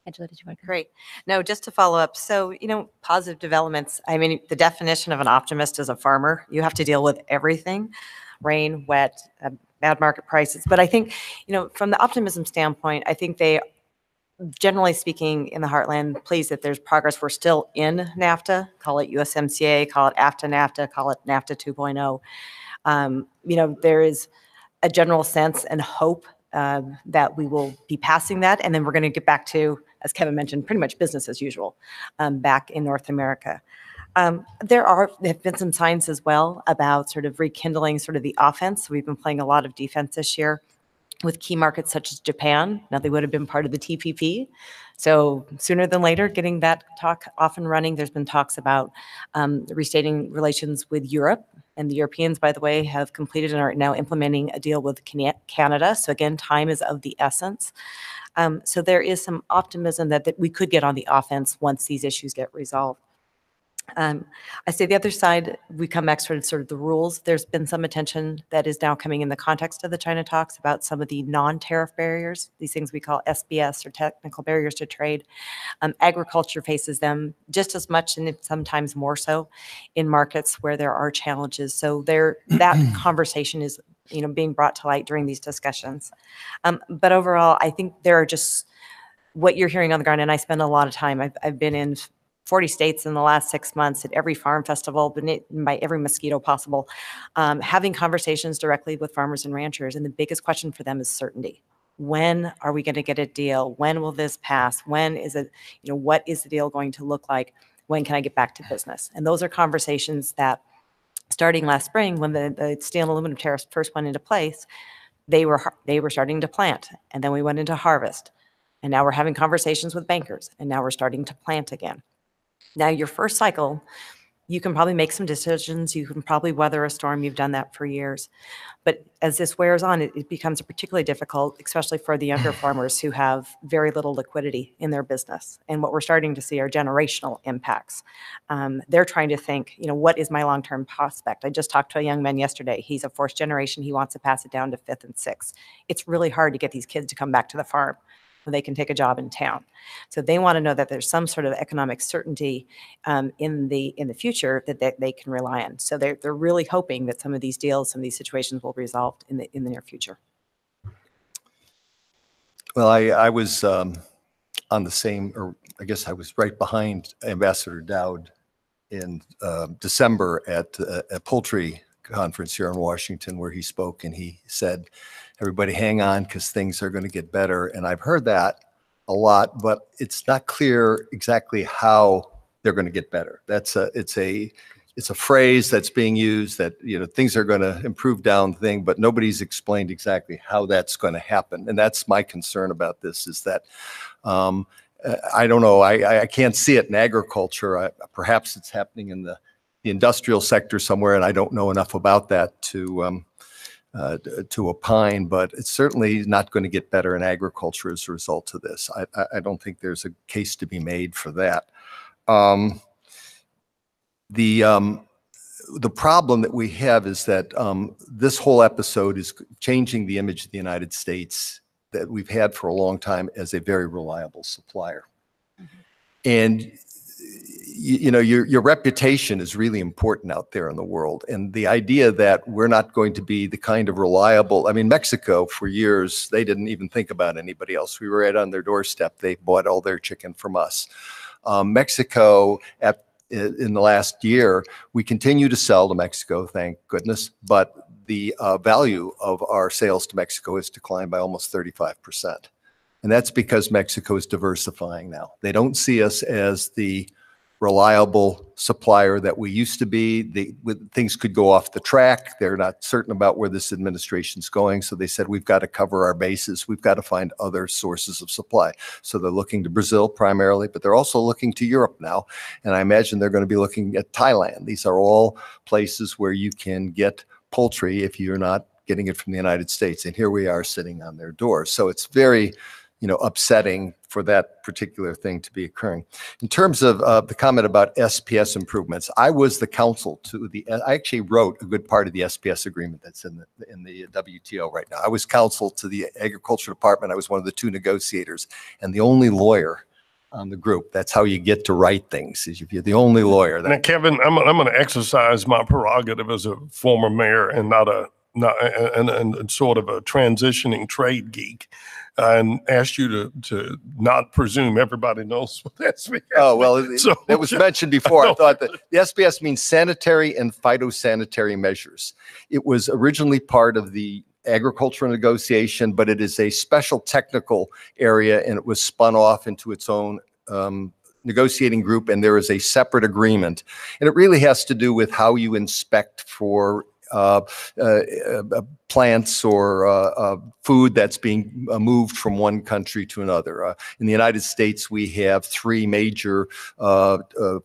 Angela, did you want to? Great. No, just to follow up. So, positive developments. I mean, the definition of an optimist is a farmer. You have to deal with everything, rain, wet, bad market prices. But I think, from the optimism standpoint, I think they, generally speaking, in the heartland, pleased that there's progress. We're still in NAFTA, call it USMCA, call it AFTA-NAFTA, call it NAFTA 2.0. There is a general sense and hope that we will be passing that. And then we're going to get back to, as Kevin mentioned, pretty much business as usual back in North America. There have been some signs as well about sort of rekindling sort of the offense. We've been playing a lot of defense this year with key markets such as Japan. Now, they would have been part of the TPP. So sooner than later, getting that talk off and running. There's been talks about restating relations with Europe. And the Europeans, by the way, have completed and are now implementing a deal with Canada. So again, time is of the essence. So there is some optimism that we could get on the offense once these issues get resolved. I say the other side, we come back sort of the rules. There's been some attention that is now coming in the context of the China talks about some of the non-tariff barriers, these things we call SBS or technical barriers to trade. Agriculture faces them just as much and sometimes more so in markets where there are challenges. So that conversation is being brought to light during these discussions. But overall, I think there are just what you're hearing on the ground, and I spend a lot of time. I've been in 40 states in the last 6 months at every farm festival, been by every mosquito possible, having conversations directly with farmers and ranchers. And the biggest question for them is certainty. When are we going to get a deal? When will this pass? When is it, what is the deal going to look like? When can I get back to business? And those are conversations that starting last spring, when the steel and aluminum tariffs first went into place, they were starting to plant. And then we went into harvest. And now we're having conversations with bankers. And now we're starting to plant again. Now, your first cycle, you can probably make some decisions. You can probably weather a storm. You've done that for years. But as this wears on, it becomes particularly difficult, especially for the younger farmers who have very little liquidity in their business. And what we're starting to see are generational impacts. They're trying to think, what is my long-term prospect? I just talked to a young man yesterday. He's a fourth generation. He wants to pass it down to fifth and sixth. It's really hard to get these kids to come back to the farm when they can take a job in town. So they want to know that there's some sort of economic certainty in the future that they can rely on. So they're really hoping that some of these deals, some of these situations will be resolved in the near future. Well, I was on the same, or I guess I was right behind Ambassador Dowd in December at a poultry conference here in Washington, where he spoke, and he said, everybody hang on because things are going to get better. And I've heard that a lot, but it's not clear exactly how they're going to get better. It's a phrase that's being used that, things are going to improve down thing, but nobody's explained exactly how that's going to happen. And that's my concern about this, is that I don't know. I can't see it in agriculture. Perhaps it's happening in the industrial sector somewhere, and I don't know enough about that to opine, but it's certainly not going to get better in agriculture as a result of this. I don't think there's a case to be made for that. The problem that we have is that this whole episode is changing the image of the United States that we've had for a long time as a very reliable supplier. And your reputation is really important out there in the world. And the idea that we're not going to be the kind of reliable, Mexico for years, they didn't even think about anybody else. We were right on their doorstep. They bought all their chicken from us. Mexico, in the last year, we continue to sell to Mexico, thank goodness, but the value of our sales to Mexico has declined by almost 35%. And that's because Mexico is diversifying now. They don't see us as the reliable supplier that we used to be. Things could go off the track. They're not certain about where this administration's going. So they said, we've got to cover our bases. We've got to find other sources of supply. So they're looking to Brazil primarily, but they're also looking to Europe now. And I imagine they're going to be looking at Thailand. These are all places where you can get poultry if you're not getting it from the United States. And here we are sitting on their doors. So it's very upsetting for that particular thing to be occurring. In terms of the comment about SPS improvements, I was the counsel to I actually wrote a good part of the SPS agreement that's in the WTO right now. I was counsel to the Agriculture Department. I was one of the two negotiators and the only lawyer on the group. That's how you get to write things, is if you're the only lawyer. Now, Kevin, I'm going to exercise my prerogative as a former mayor and and sort of a transitioning trade geek, and ask you to not presume everybody knows what SPS means. Oh, well, it was mentioned before. I thought that the SPS means sanitary and phytosanitary measures. It was originally part of the agricultural negotiation, but it is a special technical area, and it was spun off into its own negotiating group, and there is a separate agreement. And it really has to do with how you inspect for plants or food that's being moved from one country to another. In the United States, we have three major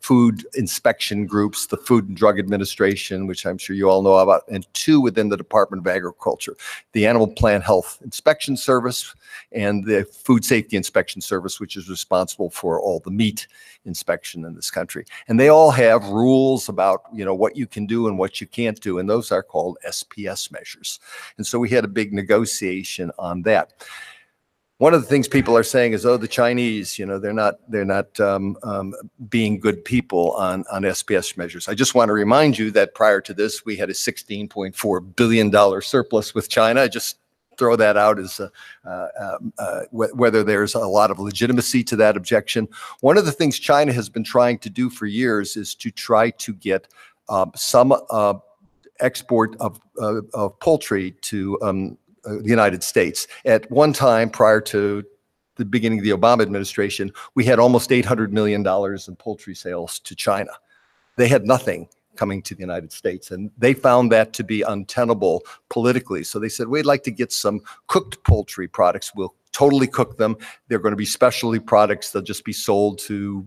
food inspection groups: the Food and Drug Administration, which I'm sure you all know about, and two within the Department of Agriculture: the Animal Plant Health Inspection Service and the Food Safety Inspection Service, which is responsible for all the meat inspection in this country. And they all have rules about, what you can do and what you can't do. And those are called SPS measures. And so we had a big negotiation on that. One of the things people are saying is, the Chinese, they're not being good people on SPS measures. I just want to remind you that prior to this, we had a $16.4 billion surplus with China. Just throw that out as whether there's a lot of legitimacy to that objection. One of the things China has been trying to do for years is to try to get some export of poultry to the United States. At one time, prior to the beginning of the Obama administration, we had almost $800 million in poultry sales to China. They had nothing coming to the United States, and they found that to be untenable politically. So they said, we'd like to get some cooked poultry products. We'll totally cook them. They're going to be specialty products. They'll just be sold to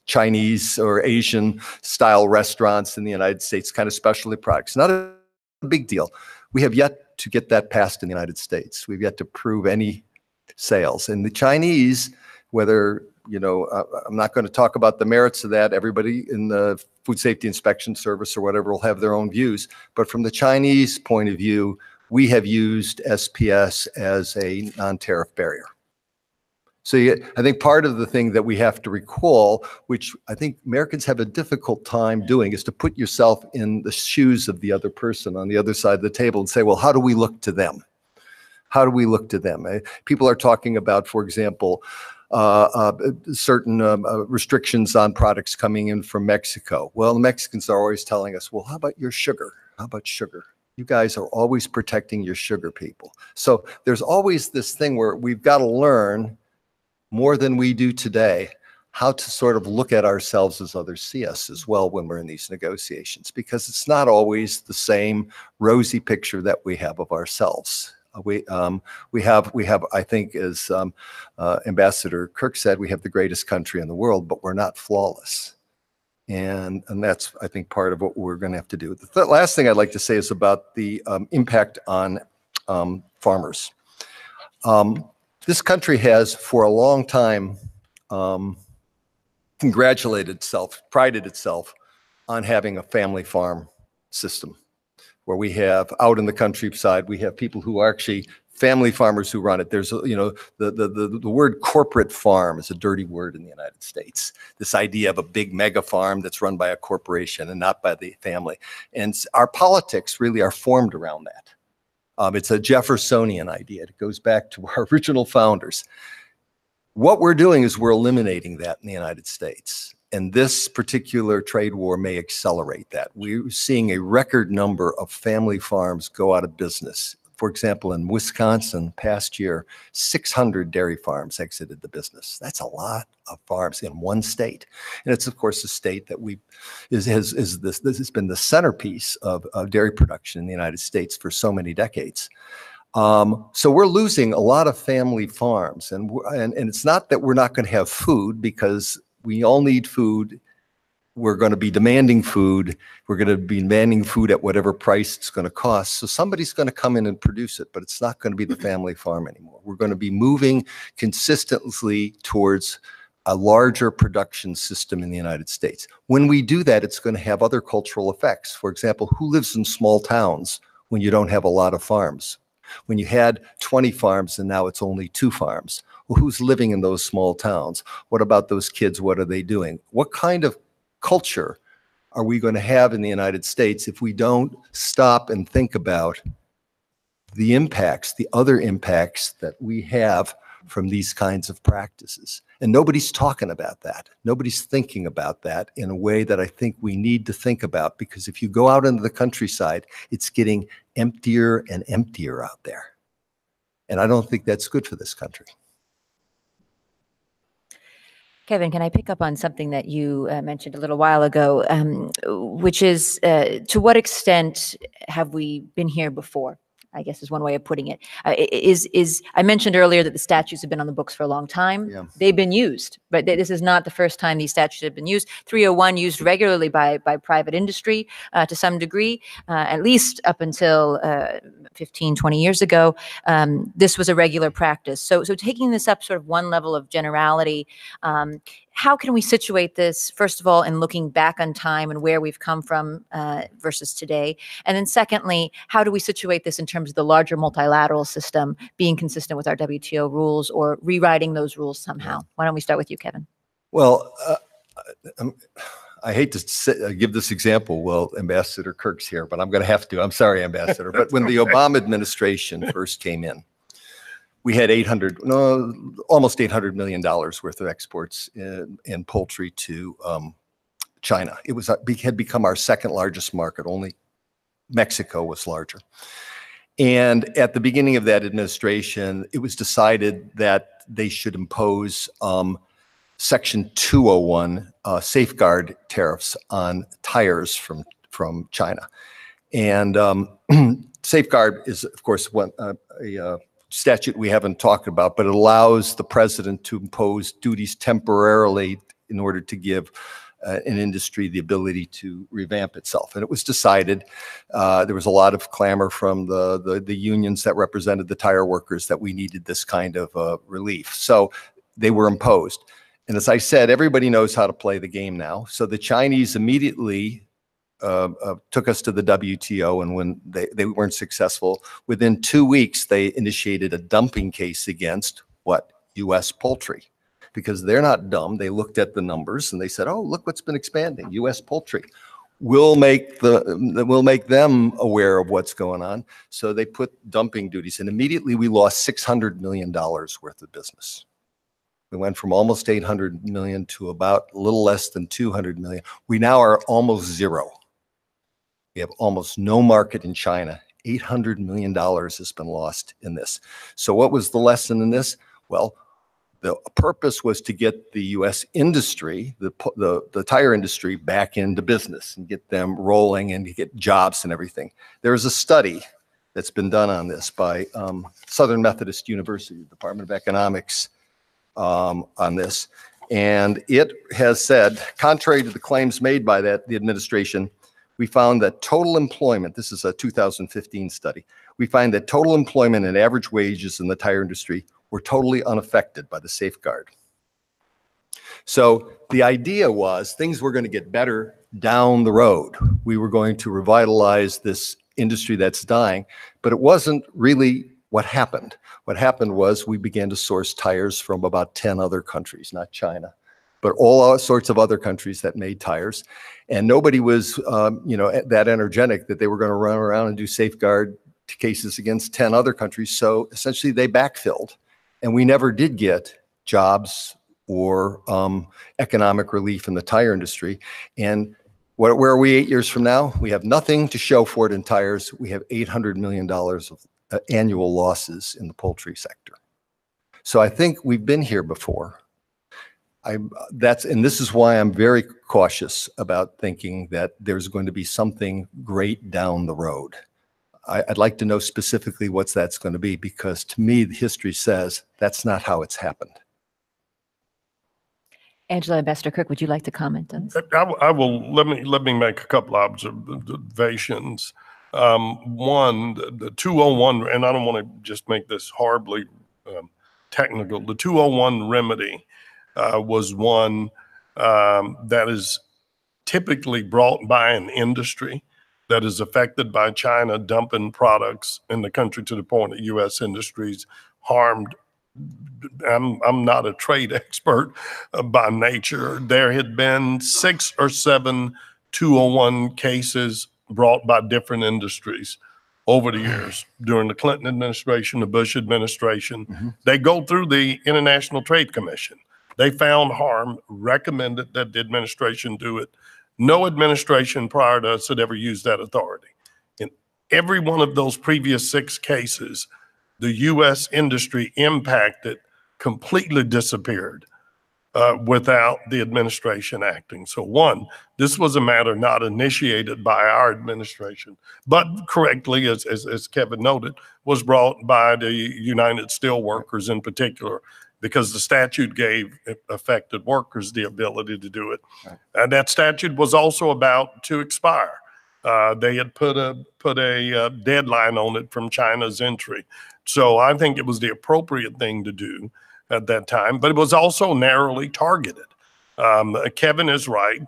Chinese or Asian style restaurants in the United States, kind of specialty products. Not a big deal. We have yet to get that passed in the United States. We've yet to prove any sales. And the Chinese, whether, I'm not going to talk about the merits of that. Everybody in the Food Safety Inspection Service or whatever will have their own views. But from the Chinese point of view, we have used SPS as a non-tariff barrier. So I think part of the thing that we have to recall, which I think Americans have a difficult time doing, is to put yourself in the shoes of the other person on the other side of the table and say, well, how do we look to them? How do we look to them? People are talking about, for example, certain restrictions on products coming in from Mexico. Well, the Mexicans are always telling us, well, how about your sugar? How about sugar? You guys are always protecting your sugar people. So there's always this thing where we've got to learn more than we do today, how to sort of look at ourselves as others see us as well when we're in these negotiations, because it's not always the same rosy picture that we have of ourselves. We have, I think, as Ambassador Kirk said, we have the greatest country in the world, but we're not flawless. And that's, I think, part of what we're going to have to do. The last thing I'd like to say is about the impact on farmers. This country has, for a long time, congratulated itself, prided itself on having a family farm system, where we have, out in the countryside, we have people who are actually family farmers who run it. There's, you know, the word corporate farm is a dirty word in the United States. This idea of a big mega farm that's run by a corporation and not by the family. And our politics really are formed around that. It's a Jeffersonian idea. It goes back to our original founders. What we're doing is we're eliminating that in the United States. And this particular trade war may accelerate that. We're seeing a record number of family farms go out of business. For example, in Wisconsin, past year, 600 dairy farms exited the business. That's a lot of farms in one state. And it's, of course, a state that this has been the centerpiece of dairy production in the United States for so many decades. So we're losing a lot of family farms. And it's not that we're not going to have food, because we all need food. We're going to be demanding food. We're going to be demanding food at whatever price it's going to cost. So somebody's going to come in and produce it, but it's not going to be the family farm anymore. We're going to be moving consistently towards a larger production system in the United States. When we do that, it's going to have other cultural effects. For example, who lives in small towns when you don't have a lot of farms? When you had 20 farms and now it's only 2 farms. Well, who's living in those small towns? What about those kids? What are they doing? What kind of culture are we going to have in the United States if we don't stop and think about the impacts, the other impacts that we have from these kinds of practices? And nobody's talking about that. Nobody's thinking about that in a way that I think we need to think about, because if you go out into the countryside, it's getting emptier and emptier out there. And I don't think that's good for this country. Kevin, can I pick up on something that you mentioned a little while ago, which is to what extent have we been here before? I guess is one way of putting it. I mentioned earlier that the statutes have been on the books for a long time. Yeah. They've been used, but this is not the first time these statutes have been used. 301 used regularly by private industry to some degree, at least up until 15, 20 years ago. This was a regular practice. So taking this up sort of one level of generality, how can we situate this, first of all, in looking back on time and where we've come from versus today? And then secondly, how do we situate this in terms of the larger multilateral system being consistent with our WTO rules or rewriting those rules somehow? Why don't we start with you, Kevin? Well, I hate to give this example. Well, Ambassador Kirk's here, but I'm going to have to. I'm sorry, Ambassador. But when the Obama administration first came in, we had almost $800 million worth of exports in poultry to China. It had become our second largest market. Only Mexico was larger. And at the beginning of that administration, it was decided that they should impose Section 201 safeguard tariffs on tires from China. And safeguard is, of course, a statute we haven't talked about, but it allows the president to impose duties temporarily in order to give an industry the ability to revamp itself. And it was decided, there was a lot of clamor from the unions that represented the tire workers that we needed this kind of relief. So they were imposed. And as I said, everybody knows how to play the game now. So the Chinese immediately took us to the WTO, and when they weren't successful, within 2 weeks, they initiated a dumping case against what? U.S. poultry. Because they're not dumb. They looked at the numbers and they said, oh, look what's been expanding, U.S. poultry. We'll make them aware of what's going on. So they put dumping duties, and immediately we lost $600 million worth of business. We went from almost 800 million to about a little less than 200 million. We now are almost zero. We have almost no market in China. $800 million has been lost in this. So what was the lesson in this? Well, The purpose was to get the U.S. industry, the tire industry, back into business and get them rolling and to get jobs and everything. There is a study that's been done on this by Southern Methodist University, Department of Economics, on this. And it has said, contrary to the claims made by the administration, we found that total employment, this is a 2015 study, we find that total employment and average wages in the tire industry were totally unaffected by the safeguard. So the idea was things were going to get better down the road. We were going to revitalize this industry that's dying, but it wasn't really what happened. What happened was we began to source tires from about 10 other countries, not China, but all sorts of other countries that made tires. And nobody was, that energetic that they were going to run around and do safeguard cases against 10 other countries. So essentially they backfilled, and we never did get jobs or economic relief in the tire industry. And where are we 8 years from now? We have nothing to show for it in tires. We have $800 million of annual losses in the poultry sector. So I think we've been here before. And this is why I'm very cautious about thinking that there's going to be something great down the road. I'd like to know specifically what that's going to be, because to me, the history says that's not how it's happened. Angela, Ambassador Kirk, would you like to comment on this? I will. Let me make a couple observations. One, the 201, and I don't want to just make this horribly technical. The 201 remedy was one that is typically brought by an industry that is affected by China dumping products in the country to the point that U.S. industries harmed. I'm not a trade expert by nature. There had been 6 or 7 201 cases brought by different industries over the years during the Clinton administration, the Bush administration. Mm-hmm. They go through the International Trade Commission. They found harm, recommended that the administration do it. No administration prior to us had ever used that authority. In every one of those previous 6 cases, the U.S. industry impacted completely disappeared without the administration acting. So one, this was a matter not initiated by our administration, but correctly, as Kevin noted, was brought by the United Steelworkers in particular, because the statute gave affected workers the ability to do it. Right. And that statute was also about to expire. They had put a deadline on it from China's entry. So I think it was the appropriate thing to do at that time, but it was also narrowly targeted. Kevin is right,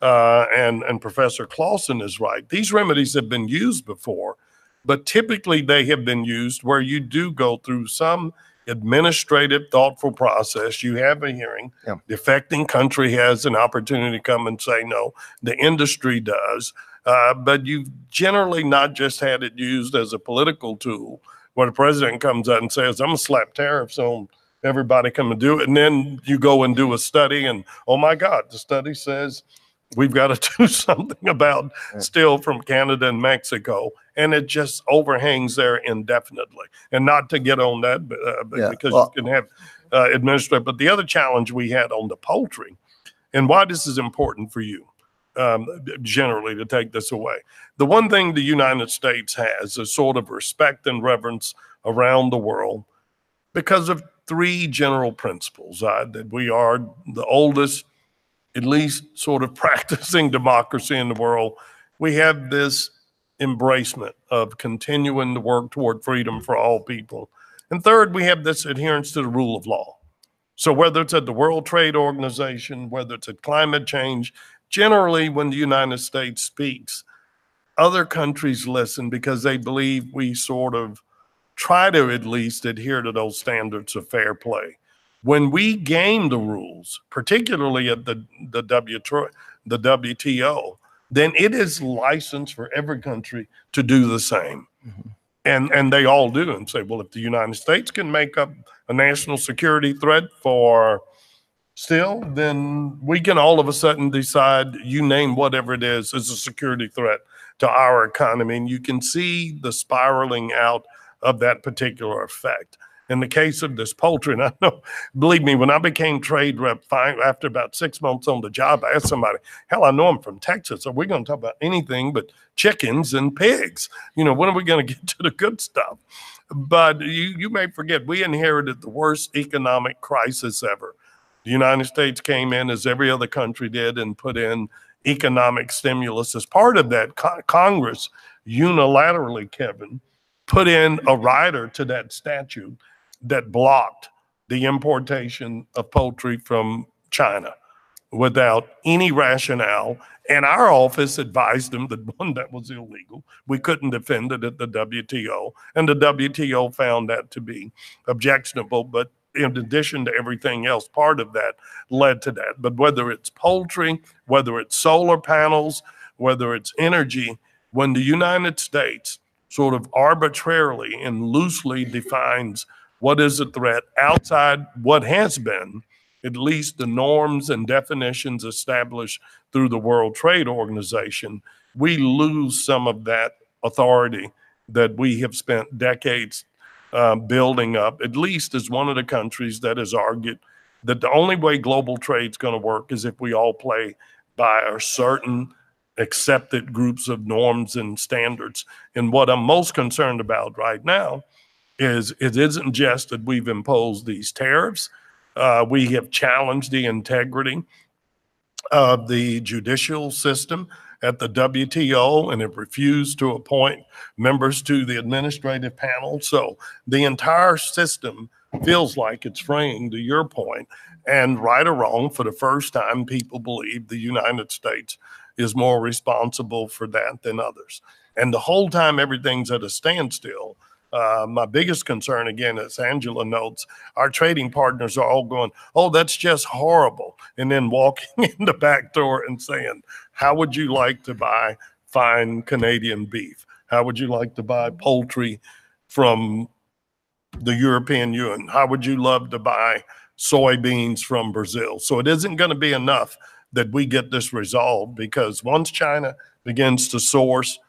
and Professor Clausen is right. These remedies have been used before, but typically they have been used where you do go through some administrative, thoughtful process. You have a hearing. Yeah. The affecting country has an opportunity to come and say no. The industry does. But you've generally not just had it used as a political tool where the president comes out and says, I'm going to slap tariffs on everybody, come and do it. And then you go and do a study and, oh my God, the study says we've got to do something about steel from Canada and Mexico. And it just overhangs there indefinitely. And not to get on that, because you can have administrative. But the other challenge we had on the poultry, and why this is important for you, generally, to take this away. The one thing the United States has is sort of respect and reverence around the world because of 3 general principles. That we are the oldest, at least sort of practicing democracy in the world. We have this embracement of continuing to work toward freedom for all people. And third, we have this adherence to the rule of law. So whether it's at the World Trade Organization, whether it's at climate change, generally when the United States speaks, other countries listen because they believe we sort of try to at least adhere to those standards of fair play. When we game the rules, particularly at the WTO, then it is licensed for every country to do the same. Mm-hmm. And they all do, and say, well, if the United States can make up a national security threat for steel, then we can all of a sudden decide, you name whatever it is a security threat to our economy. And you can see the spiraling out of that particular effect. In the case of this poultry, and I know, believe me, when I became trade rep, after about 6 months on the job, I asked somebody, hell, I know I'm from Texas. Are we going to talk about anything but chickens and pigs? You know, when are we going to get to the good stuff? But you may forget, we inherited the worst economic crisis ever. The United States came in, as every other country did, and put in economic stimulus. As part of that, Congress unilaterally, Kevin, put in a rider to that statute that blocked the importation of poultry from China without any rationale. And our office advised them that, one, that was illegal. We couldn't defend it at the WTO. And the WTO found that to be objectionable. But in addition to everything else, part of that led to that. But whether it's poultry, whether it's solar panels, whether it's energy, when the United States sort of arbitrarily and loosely defines what is a threat outside what has been, at least the norms and definitions established through the World Trade Organization, we lose some of that authority that we have spent decades building up, at least as one of the countries that has argued that the only way global trade is going to work is if we all play by our certain accepted groups of norms and standards. And what I'm most concerned about right now is it isn't just that we've imposed these tariffs. We have challenged the integrity of the judicial system at the WTO and have refused to appoint members to the administrative panel. So the entire system feels like it's fraying, to your point. And right or wrong, for the first time, people believe the United States is more responsible for that than others. And the whole time everything's at a standstill. My biggest concern, again, as Angela notes, our trading partners are all going, oh, that's just horrible. And then walking in the back door and saying, how would you like to buy fine Canadian beef? How would you like to buy poultry from the European Union? How would you love to buy soybeans from Brazil? So it isn't going to be enough that we get this resolved, because once China begins to source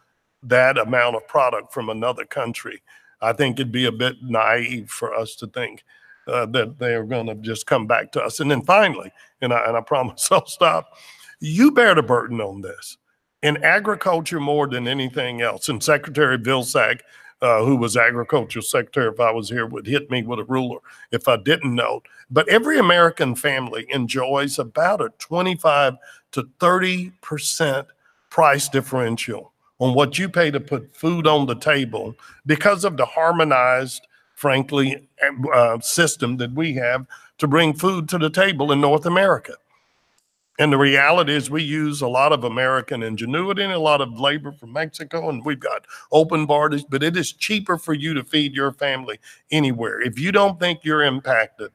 that amount of product from another country, I think it'd be a bit naive for us to think that they're going to just come back to us. And then finally, and I promise I'll stop, you bear the burden on this. In agriculture more than anything else, and Secretary Vilsack, who was agriculture secretary if I was here, would hit me with a ruler if I didn't know. But every American family enjoys about a 25 to 30% price differential on what you pay to put food on the table because of the harmonized, frankly, system that we have to bring food to the table in North America. And the reality is we use a lot of American ingenuity and a lot of labor from Mexico, and we've got open borders, but it is cheaper for you to feed your family anywhere. If you don't think you're impacted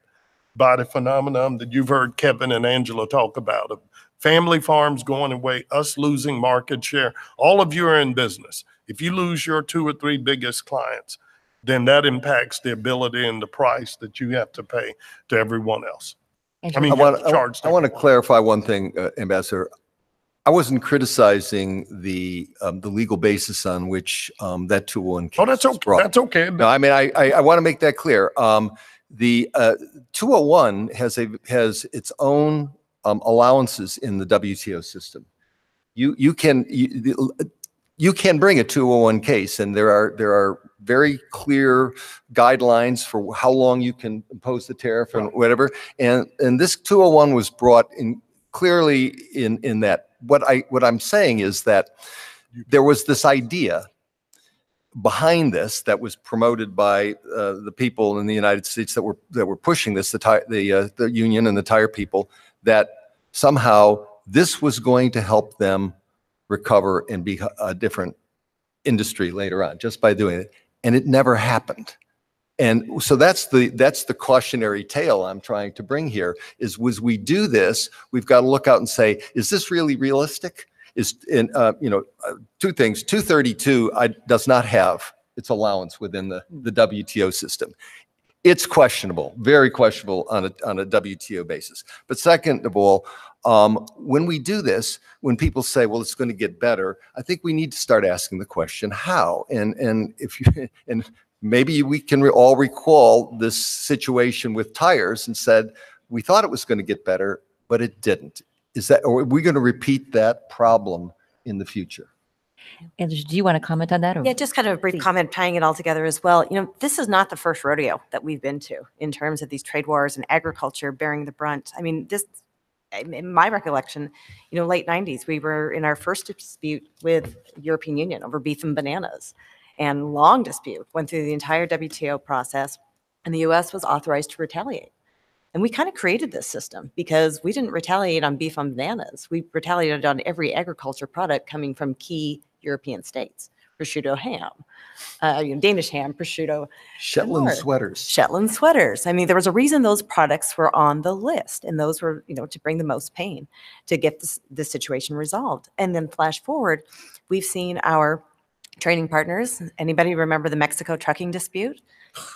by the phenomenon that you've heard Kevin and Angela talk about, of family farms going away, us losing market share, all of you are in business. If you lose your 2 or 3 biggest clients, then that impacts the ability and the price that you have to pay to everyone else. I mean, I want to clarify one thing, Ambassador. I wasn't criticizing the legal basis on which that 201 case. Oh, that's okay. That's okay. No, I mean, I want to make that clear. The 201 has its own allowances in the WTO system. You can bring a 201 case, and there are very clear guidelines for how long you can impose the tariff and whatever. And this 201 was brought in clearly in that. What I'm saying is that there was this idea behind this that was promoted by the people in the United States that were pushing this, the union and the tire people, that somehow this was going to help them recover and be a different industry later on just by doing it. And it never happened. And so that's the cautionary tale I'm trying to bring here is, was we do this, we've got to look out and say, is this really realistic? Two things. 232 does not have its allowance within the WTO system. It's questionable, very questionable on a WTO basis. But second of all, when we do this, when people say, well, it's going to get better, I think we need to start asking the question, how? And maybe we can all recall this situation with tires and said, we thought it was going to get better, but it didn't. Is that, or are we going to repeat that problem in the future? Angela, do you want to comment on that? Or? Yeah, just kind of a brief Please. comment tying it all together as well. This is not the first rodeo that we've been to in terms of these trade wars and agriculture bearing the brunt. I mean, this, in my recollection, late 90s, we were in our first dispute with European Union over beef and bananas, and long dispute, went through the entire WTO process, and the U.S. was authorized to retaliate. And we kind of created this system because we didn't retaliate on beef and bananas. We retaliated on every agriculture product coming from key European states. Prosciutto ham, Danish ham, prosciutto. Shetland sweaters. Shetland sweaters. I mean, there was a reason those products were on the list, and those were, to bring the most pain, to get this situation resolved. And then flash forward, we've seen our trading partners. Anybody remember the Mexico trucking dispute?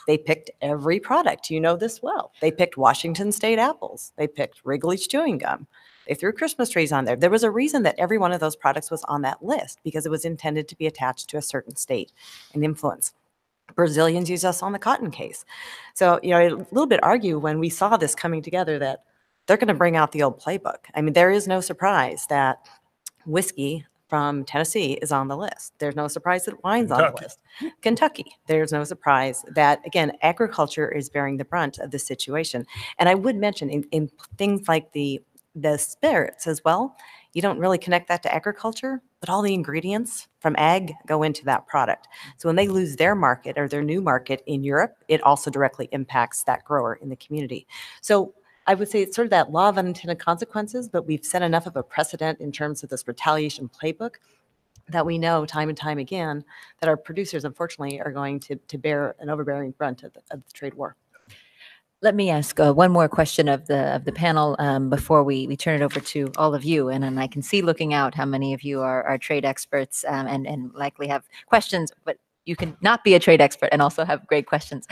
They picked every product. You know this well. They picked Washington State apples. They picked Wrigley's chewing gum. They threw Christmas trees on there. There was a reason that every one of those products was on that list, because it was intended to be attached to a certain state and influence. Brazilians use us on the cotton case. So, a little bit argue when we saw this coming together that they're going to bring out the old playbook. I mean, there is no surprise that whiskey from Tennessee is on the list. There's no surprise that wine's on the list. Kentucky. There's no surprise that, again, agriculture is bearing the brunt of this situation. And I would mention in things like the spirits as well, you don't really connect that to agriculture, but all the ingredients from ag go into that product. So when they lose their market or their new market in Europe, it also directly impacts that grower in the community. So I would say it's sort of that law of unintended consequences, but we've set enough of a precedent in terms of this retaliation playbook that we know time and time again that our producers, unfortunately, are going to bear an overbearing brunt of the trade war. Let me ask one more question of the panel before we turn it over to all of you. And I can see looking out how many of you are trade experts and likely have questions, but you can not be a trade expert and also have great questions.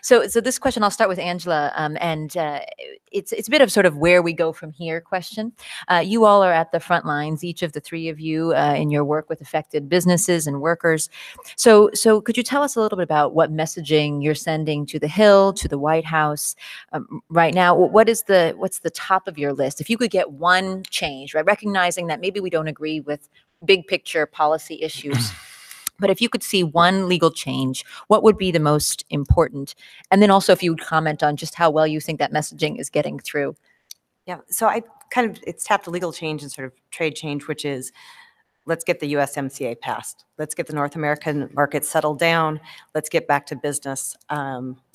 So this question, I'll start with Angela, and it's a bit of sort of where we go from here question. You all are at the front lines, each of the three of you, in your work with affected businesses and workers. So could you tell us a little bit about what messaging you're sending to the Hill, to the White House right now? What's the top of your list? If you could get one change, right, recognizing that maybe we don't agree with big picture policy issues, but if you could see one legal change, what would be the most important? And then also if you would comment on just how well you think that messaging is getting through. Yeah, so it's tapped a legal change and sort of trade change, which is let's get the USMCA passed. Let's get the North American market settled down. Let's get back to business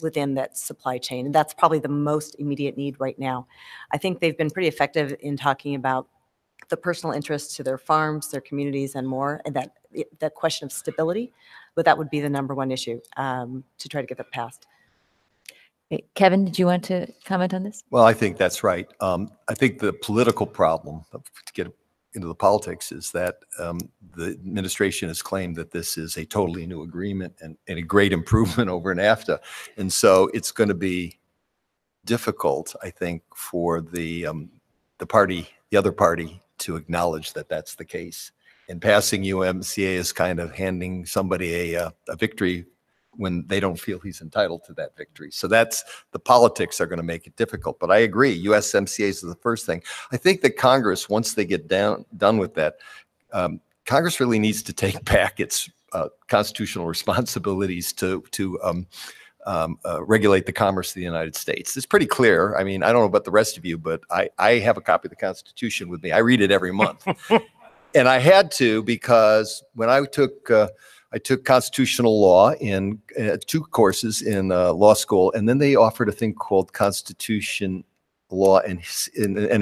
within that supply chain. And that's probably the most immediate need right now. I think they've been pretty effective in talking about the personal interests to their farms, their communities, and more, and that question of stability, but that would be the number one issue to try to get that passed. Kevin, did you want to comment on this? Well, I think that's right. I think the political problem, to get into the politics, is that the administration has claimed that this is a totally new agreement and a great improvement over NAFTA. And so it's going to be difficult, I think, for the other party to acknowledge that that's the case. And passing UMCA is kind of handing somebody a victory when they don't feel he's entitled to that victory. So that's the politics are going to make it difficult. But I agree, USMCA is the first thing. I think that Congress, once they get done with that, Congress really needs to take back its constitutional responsibilities to regulate the commerce of the United States. It's pretty clear. I mean, I don't know about the rest of you, but I have a copy of the Constitution with me. I read it every month. And I had to, because when I took constitutional law in 2 courses in law school, and then they offered a thing called Constitution Law and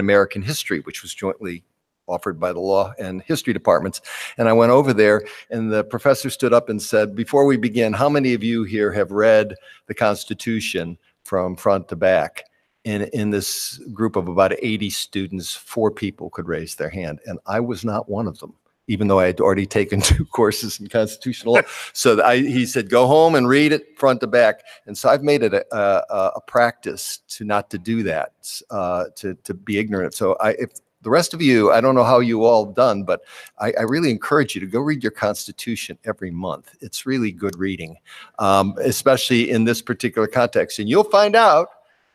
American History, which was jointly offered by the law and history departments. And I went over there, and the professor stood up and said, before we begin, how many of you here have read the Constitution from front to back? And in this group of about 80 students, 4 people could raise their hand. And I was not one of them, even though I had already taken 2 courses in constitutional law. So he said, go home and read it front to back. And so I've made it a practice not to do that, to be ignorant. So if The rest of you, I don't know how you all done, but I really encourage you to go read your Constitution every month. It's really good reading, especially in this particular context. And you'll find out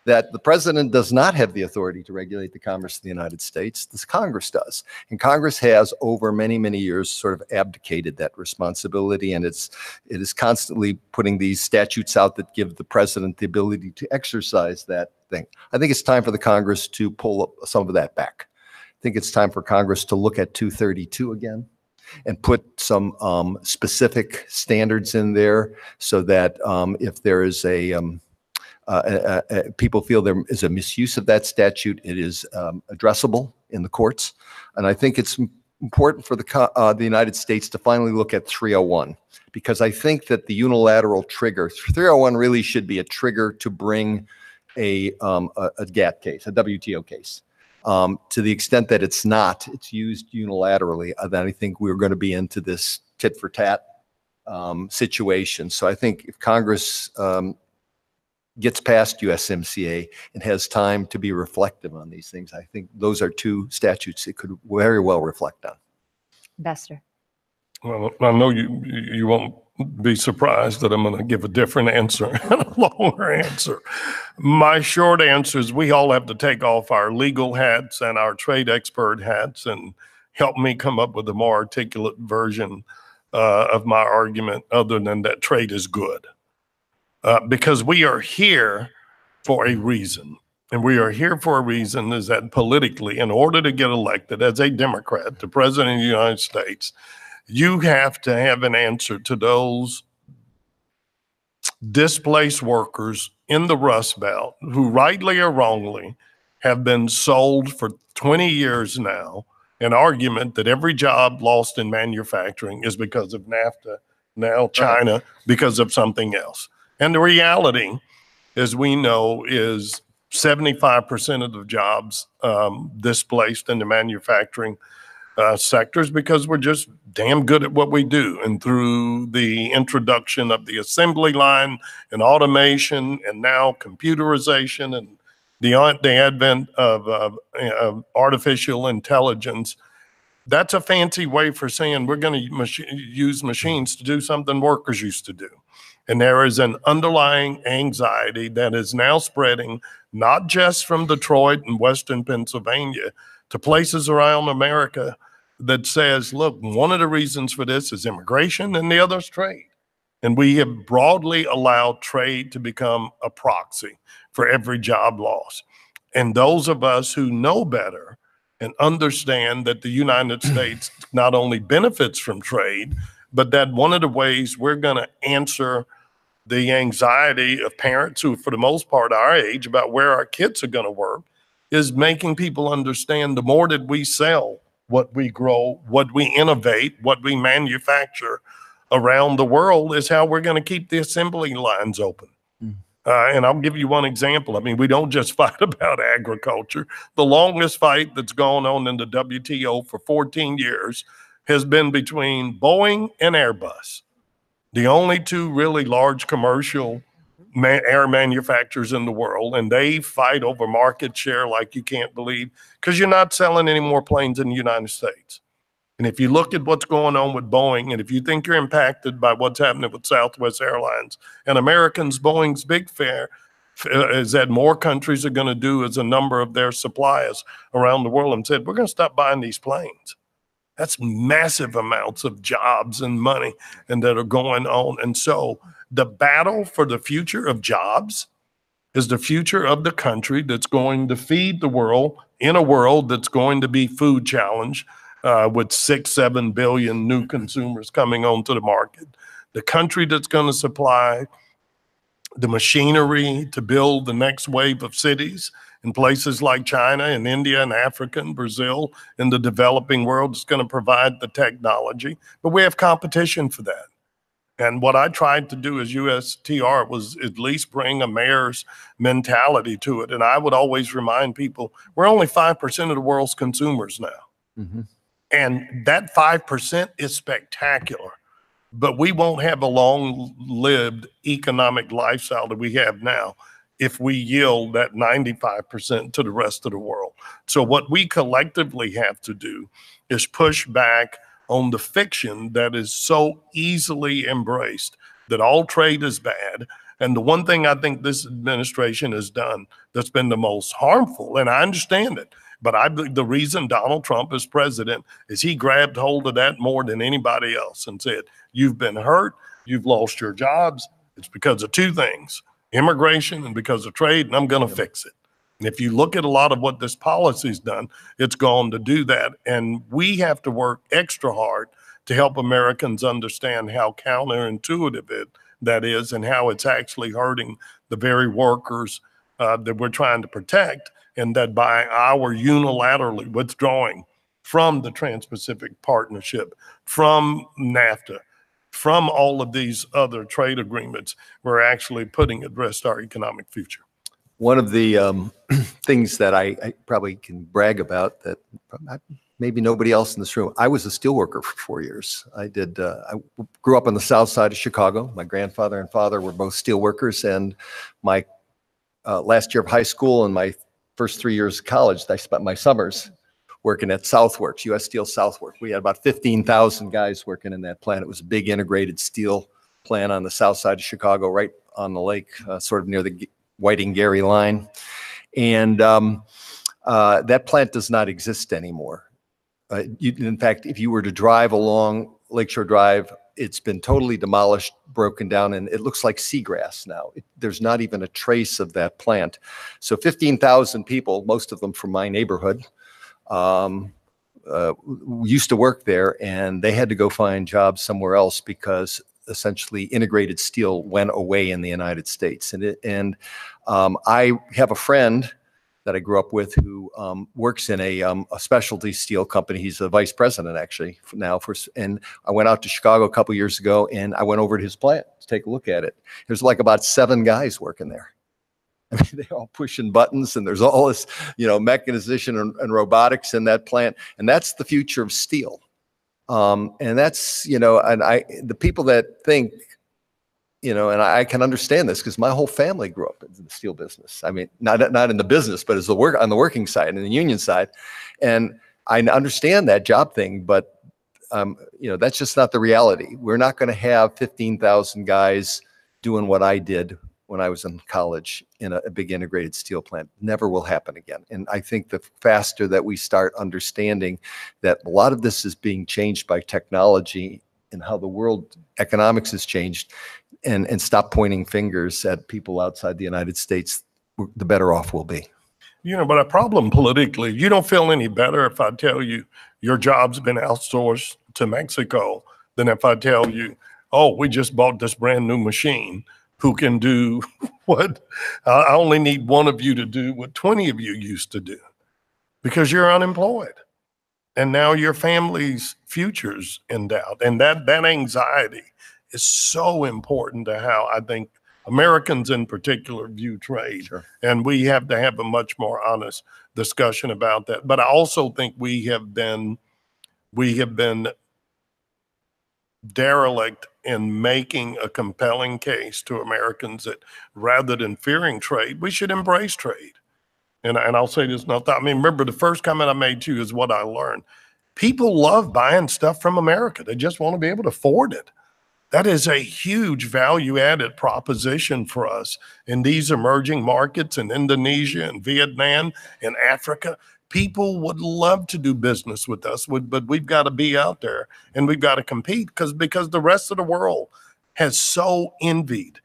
that the president does not have the authority to regulate the commerce of the United States. This Congress does. And Congress has, over many, many years, sort of abdicated that responsibility. And it is constantly putting these statutes out that give the president the ability to exercise that thing. I think it's time for the Congress to pull up some of that back. I think it's time for Congress to look at 232 again and put some specific standards in there so that if there is people feel there is a misuse of that statute, it is addressable in the courts. And I think it's important for the United States to finally look at 301, because I think that the unilateral trigger, 301 really should be a trigger to bring a GATT case, a WTO case. To the extent that it's not, it's used unilaterally, then I think we're going to be into this tit-for-tat situation. So I think if Congress gets past USMCA and has time to be reflective on these things, I think those are two statutes it could very well reflect on. Ambassador. Well, I know you won't be surprised that I'm going to give a different answer and a longer answer. My short answer is we all have to take off our legal hats and our trade expert hats and help me come up with a more articulate version of my argument other than that trade is good. Because we are here for a reason. And we are here for a reason is that politically, in order to get elected as a Democrat to President of the United States, you have to have an answer to those displaced workers in the Rust Belt who rightly or wrongly have been sold for 20 years now an argument that every job lost in manufacturing is because of NAFTA, now China, because of something else. And the reality, as we know, is 75% of the jobs displaced in the manufacturing sectors because we're just damn good at what we do. And through the introduction of the assembly line and automation and now computerization and the advent of artificial intelligence, that's a fancy way for saying we're going to use machines to do something workers used to do. And there is an underlying anxiety that is now spreading, not just from Detroit and Western Pennsylvania to places around America, that says, look, one of the reasons for this is immigration and the other is trade. And we have broadly allowed trade to become a proxy for every job loss. And those of us who know better and understand that the United States not only benefits from trade, but that one of the ways we're going to answer the anxiety of parents who, for the most part, our age about where our kids are going to work is making people understand the more that we sell what we grow, what we innovate, what we manufacture around the world is how we're going to keep the assembly lines open. And I'll give you one example. I mean, we don't just fight about agriculture. The longest fight that's gone on in the WTO for 14 years has been between Boeing and Airbus, the only two really large commercial air manufacturers in the world, and they fight over market share like you can't believe because you're not selling any more planes in the United States. And if you look at what's going on with Boeing, and if you think you're impacted by what's happening with Southwest Airlines and Americans, Boeing's big fear is that more countries are going to do as a number of their suppliers around the world and said, we're going to stop buying these planes. That's massive amounts of jobs and money and that are going on. And so the battle for the future of jobs is the future of the country that's going to feed the world in a world that's going to be food challenged with 6-7 billion new consumers coming onto the market. The country that's going to supply the machinery to build the next wave of cities in places like China and India and Africa and Brazil in the developing world is going to provide the technology. But we have competition for that. And what I tried to do as USTR was at least bring a mayor's mentality to it. And I would always remind people, we're only 5% of the world's consumers now. Mm-hmm. And that 5% is spectacular. But we won't have a long-lived economic lifestyle that we have now if we yield that 95% to the rest of the world. So what we collectively have to do is push back on the fiction that is so easily embraced that all trade is bad. And the one thing I think this administration has done that's been the most harmful, and I understand it, but the reason Donald Trump is president is he grabbed hold of that more than anybody else and said, you've been hurt, you've lost your jobs. It's because of two things, immigration and because of trade, and I'm going to fix it. And if you look at a lot of what this policy's done, it's gone to do that. And we have to work extra hard to help Americans understand how counterintuitive that is and how it's actually hurting the very workers that we're trying to protect, and that by our unilaterally withdrawing from the Trans-Pacific Partnership, from NAFTA, from all of these other trade agreements, we're actually putting at risk our economic future. One of the things that I probably can brag about that maybe nobody else in this room, I was a steelworker for 4 years. I grew up on the south side of Chicago. My grandfather and father were both steelworkers, and my last year of high school and my first 3 years of college, I spent my summers working at Southworks, U.S. Steel Southworks. We had about 15,000 guys working in that plant. It was a big integrated steel plant on the south side of Chicago, right on the lake, sort of near the Whiting-Gary line. And that plant does not exist anymore. In fact, if you were to drive along Lakeshore Drive, it's been totally demolished, broken down, and it looks like seagrass now. There's not even a trace of that plant. So 15,000 people, most of them from my neighborhood, used to work there, and they had to go find jobs somewhere else because essentially integrated steel went away in the United States. And I have a friend that I grew up with who works in a specialty steel company. He's a vice president actually now. And I went out to Chicago a couple years ago, and I went over to his plant to take a look at it. There's like about 7 guys working there. I mean, they're all pushing buttons, and there's all this, mechanization and robotics in that plant. And that's the future of steel. And that's, the people that think, and I can understand this because my whole family grew up in the steel business. I mean, not in the business, but as on the working side and the union side. And I understand that job thing, but, that's just not the reality. We're not going to have 15,000 guys doing what I did when I was in college in a big integrated steel plant. Never will happen again. And I think the faster that we start understanding that a lot of this is being changed by technology and how the world economics has changed, and stop pointing fingers at people outside the United States, the better off we'll be. But a problem politically, you don't feel any better if I tell you your job's been outsourced to Mexico than if I tell you, oh, we just bought this brand new machine who can do what I only need one of you to do what 20 of you used to do, because you're unemployed. And now your family's future's in doubt. And that anxiety is so important to how I think Americans in particular view trade. Sure. And we have to have a much more honest discussion about that. But I also think we have been derelict in making a compelling case to Americans that rather than fearing trade, we should embrace trade. And I'll say this, remember the first comment I made to you is what I learned. People love buying stuff from America. They just want to be able to afford it. That is a huge value-added proposition for us in these emerging markets in Indonesia and Vietnam and Africa. People would love to do business with us, but we've got to be out there and we've got to compete because the rest of the world has so envied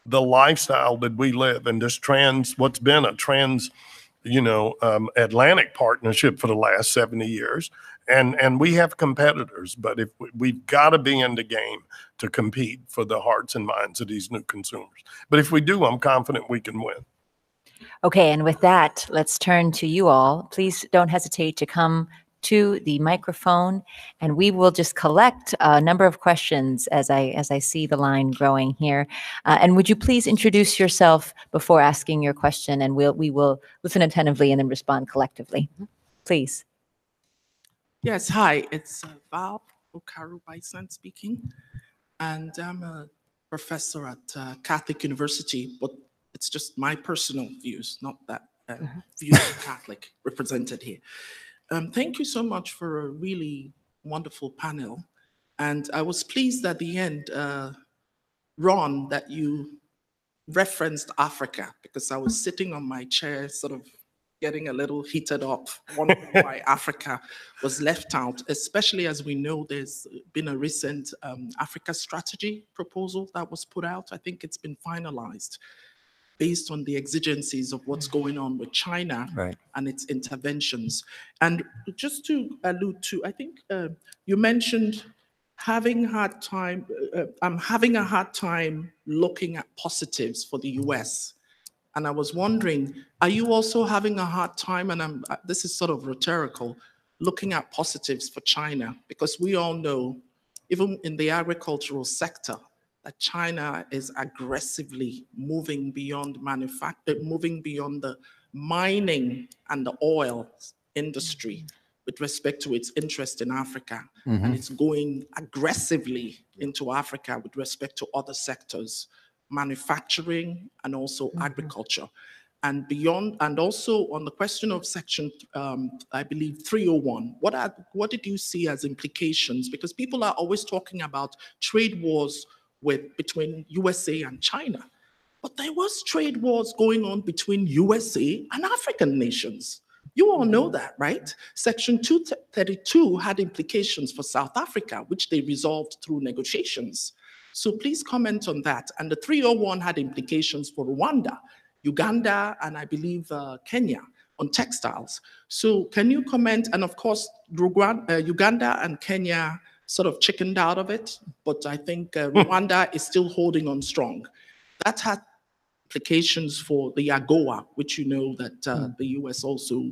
the lifestyle that we live in this what's been a Atlantic partnership for the last 70 years. And we have competitors, but if we've got to be in the game to compete for the hearts and minds of these new consumers. But if we do, I'm confident we can win. Okay, and with that, let's turn to you all. Please don't hesitate to come to the microphone, and we will just collect a number of questions as I see the line growing here. And would you please introduce yourself before asking your question, and we will listen attentively and then respond collectively. Please. Yes, hi, it's Val Okaru Bison speaking, and I'm a professor at Catholic University, but It's just my personal views, not that views of Catholic represented here. Thank you so much for a really wonderful panel. And I was pleased at the end, Ron, that you referenced Africa, because I was sitting on my chair sort of getting a little heated up, wondering why Africa was left out, especially as we know there's been a recent Africa strategy proposal that was put out. I think it's been finalized based on the exigencies of what's going on with China and its interventions. And just to allude to, I think you mentioned having hard time, I'm having a hard time looking at positives for the US. And I was wondering, are you also having a hard time, and this is sort of rhetorical, looking at positives for China? Because we all know, even in the agricultural sector, that China is aggressively moving beyond manufacturing, moving beyond the mining and the oil industry with respect to its interest in Africa. And it's going aggressively into Africa with respect to other sectors, manufacturing and also agriculture. And beyond, and also on the question of section, I believe 301, what did you see as implications? Because people are always talking about trade wars between USA and China, but there was trade wars going on between USA and African nations. You all know that, right? Section 232 had implications for South Africa, which they resolved through negotiations. So please comment on that. And the 301 had implications for Rwanda, Uganda, and I believe Kenya on textiles. So can you comment? And of course, Uganda and Kenya sort of chickened out of it, but I think Rwanda is still holding on strong. That had implications for the AGOA, which you know that the US also,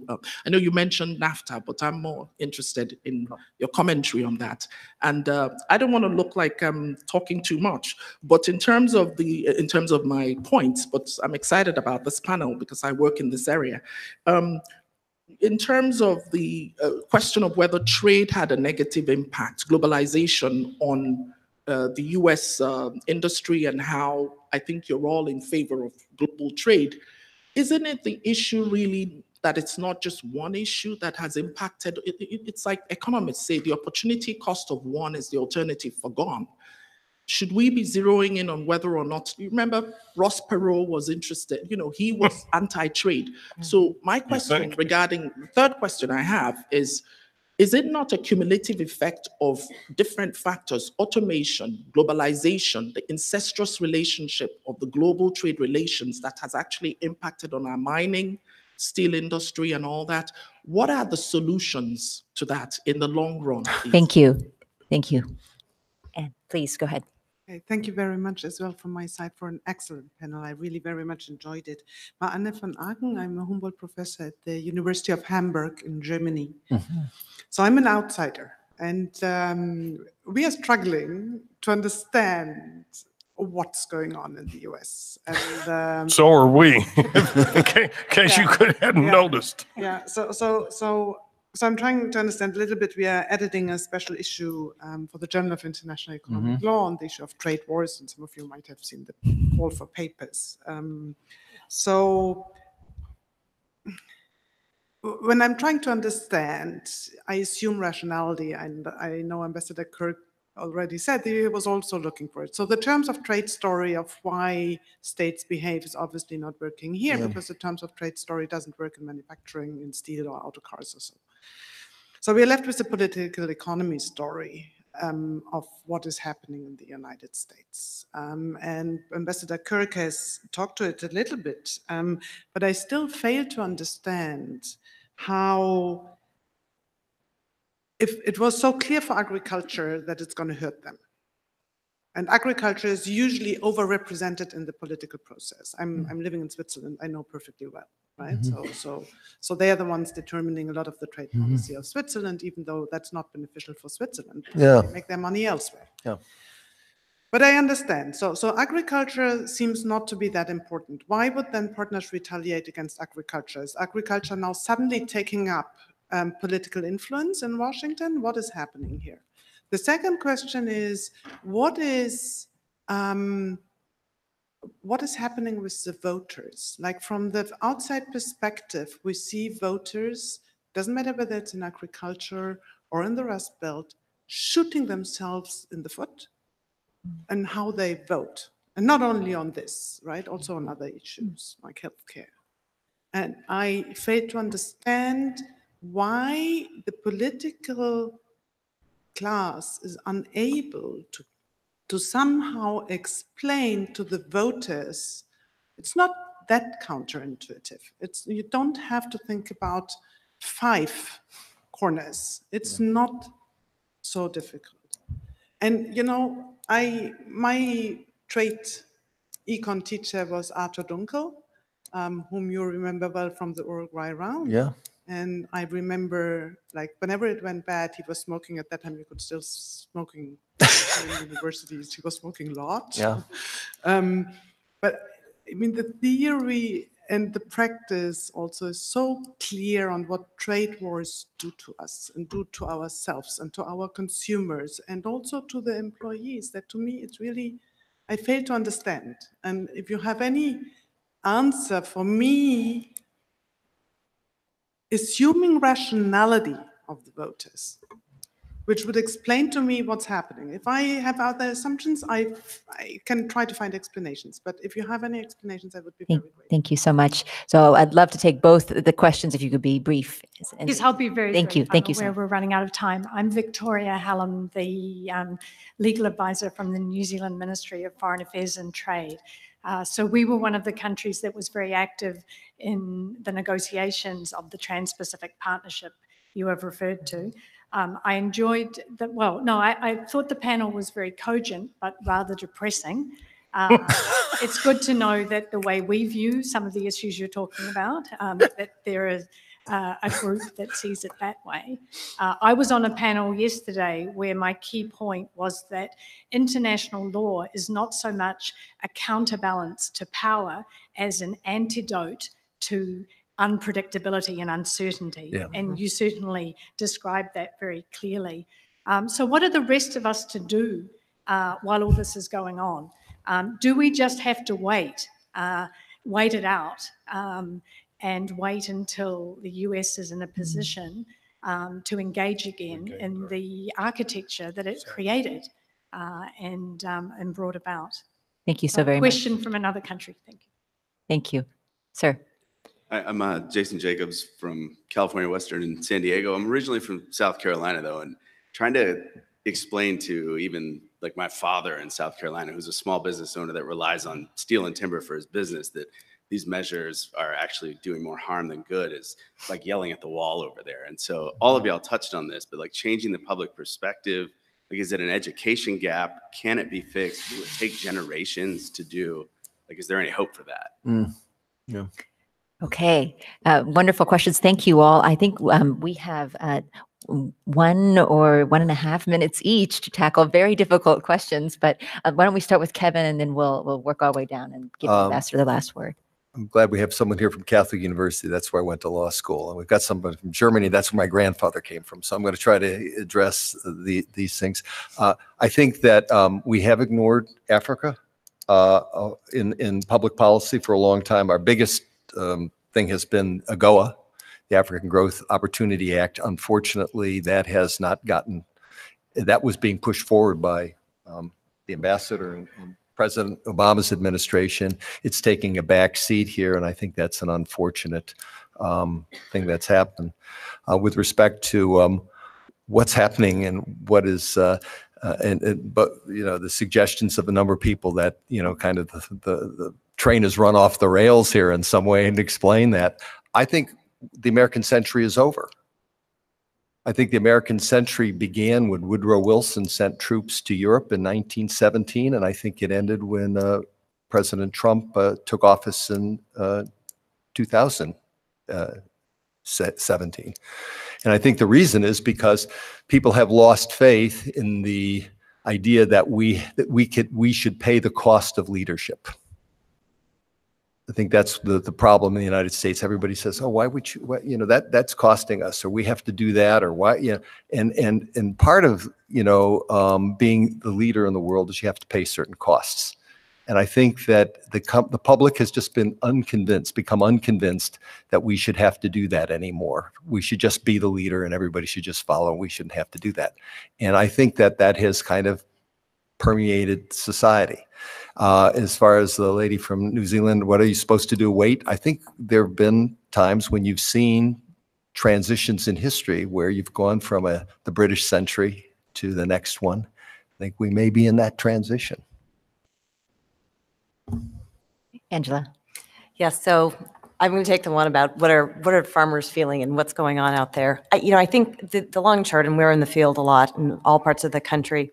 I know you mentioned NAFTA, but I'm more interested in your commentary on that. And I don't want to look like I'm talking too much, but in terms of my points, but I'm excited about this panel because I work in this area. In terms of the question of whether trade had a negative impact, globalization on the US industry, and how I think you're all in favor of global trade, isn't it the issue really that it's not just one issue that has impacted? It's like economists say, the opportunity cost of one is the alternative for gone. Should we be zeroing in on whether or not, you remember Ross Perot was interested, he was anti-trade. So my question regarding, the third question I have is it not a cumulative effect of different factors, automation, globalization, the incestuous relationship of the global trade relations that has actually impacted on our mining, steel industry and all that? What are the solutions to that in the long run, please? Thank you. Thank you. And please go ahead. Okay, thank you very much as well from my side for an excellent panel. I really very much enjoyed it. Anne van Aken, I'm a Humboldt professor at the University of Hamburg in Germany. So I'm an outsider, and we are struggling to understand what's going on in the US. And, so are we, in case you hadn't noticed. Yeah, so I'm trying to understand a little bit. We are editing a special issue for the Journal of International Economic Law on the issue of trade wars, and some of you might have seen the call for papers. So when I'm trying to understand, I assume rationality, and I know Ambassador Kirk already said that he was also looking for it. So the terms of trade story of why states behave is obviously not working here, because the terms of trade story doesn't work in manufacturing, in steel or auto cars or so. So we're left with the political economy story of what is happening in the United States. And Ambassador Kirk has talked to it a little bit, but I still fail to understand how, if it was so clear for agriculture that it's going to hurt them. And agriculture is usually overrepresented in the political process. I'm living in Switzerland, I know perfectly well, right? So they are the ones determining a lot of the trade policy of Switzerland, even though that's not beneficial for Switzerland. They make their money elsewhere. But I understand. So agriculture seems not to be that important. Why would then partners retaliate against agriculture? Is agriculture now suddenly taking up political influence in Washington? What is happening here? The second question is, what is what is happening with the voters? Like from the outside perspective, we see voters, doesn't matter whether it's in agriculture or in the Rust Belt, shooting themselves in the foot and how they vote. And not only on this, right? Also on other issues like healthcare. And I fail to understand why the political class is unable to somehow explain to the voters. It's not that counterintuitive. You don't have to think about 5 corners. It's not so difficult. And you know, my trade econ teacher was Arthur Dunkel, whom you remember well from the Uruguay round. Yeah. And I remember, like, whenever it went bad, he was smoking. At that time, you could still smoking in universities. He was smoking a lot. Yeah. But I mean, the theory and the practice also is so clear on what trade wars do to us and do to ourselves and to our consumers and also to the employees, that to me, it's really, I fail to understand. And if you have any answer for me, assuming rationality of the voters, which would explain to me what's happening. If I have other assumptions, I can try to find explanations. But if you have any explanations, I would be very grateful. Thank you so much. So I'd love to take both the questions if you could be brief. Yes, I'll be very Thank you. brief. Thank you, I'm aware sir. we're running out of time. I'm Victoria Hallam, the legal advisor from the New Zealand Ministry of Foreign Affairs and Trade. So we were one of the countries that was very active in the negotiations of the Trans-Pacific Partnership you have referred to. I enjoyed that. Well, no, I thought the panel was very cogent, but rather depressing. It's good to know that the way we view some of the issues you're talking about, that there is a group that sees it that way. I was on a panel yesterday where my key point was that international law is not so much a counterbalance to power as an antidote to unpredictability and uncertainty. Yeah. And you certainly described that very clearly. So what are the rest of us to do while all this is going on? Do we just have to wait it out and wait until the US is in a position to engage again in the architecture that it created and brought about? Thank you so very much. Question from another country. Thank you. Thank you. Sir. I'm Jason Jacobs from California, Western, and San Diego. I'm originally from South Carolina, though, and trying to explain to even like my father in South Carolina, who's a small business owner that relies on steel and timber for his business, that these measures are actually doing more harm than good is like yelling at the wall over there. And so all of y'all touched on this, but like changing the public perspective, like is it an education gap? Can it be fixed? Will it take generations to do? Like, is there any hope for that? Yeah. Okay, wonderful questions. Thank you all. I think we have 1 or 1.5 minutes each to tackle very difficult questions, but why don't we start with Kevin and then we'll work our way down and give the ambassador the last word. I'm glad we have someone here from Catholic University. That's where I went to law school. And we've got somebody from Germany. That's where my grandfather came from. So I'm going to try to address these things. I think that we have ignored Africa in public policy for a long time. Our biggest thing has been AGOA, the African Growth Opportunity Act. Unfortunately, that has not gotten, that was being pushed forward by the ambassador and President Obama's administration. It's taking a back seat here, and I think that's an unfortunate thing that's happened. With respect to what's happening and what is, but you know, the suggestions of a number of people that, you know, kind of the train has run off the rails here in some way, and explain that. I think the American century is over. I think the American century began when Woodrow Wilson sent troops to Europe in 1917, and I think it ended when President Trump took office in 2017. And I think the reason is because people have lost faith in the idea that we should pay the cost of leadership. I think that's the problem in the United States. Everybody says, "Oh, why would you? You know, that's costing us, or we have to do that, or why?" You know, and part of, you know, being the leader in the world is you have to pay certain costs. And I think that the public has just become unconvinced that we should have to do that anymore. We should just be the leader and everybody should just follow. We shouldn't have to do that. And I think that that has kind of permeated society. As far as the lady from New Zealand, what are you supposed to do? Wait? I think there have been times when you've seen transitions in history where you've gone from the British century to the next one. I think we may be in that transition. Angela. Yes, so I'm going to take the one about what are farmers feeling and what's going on out there. I think the long chart, and we're in the field a lot in all parts of the country,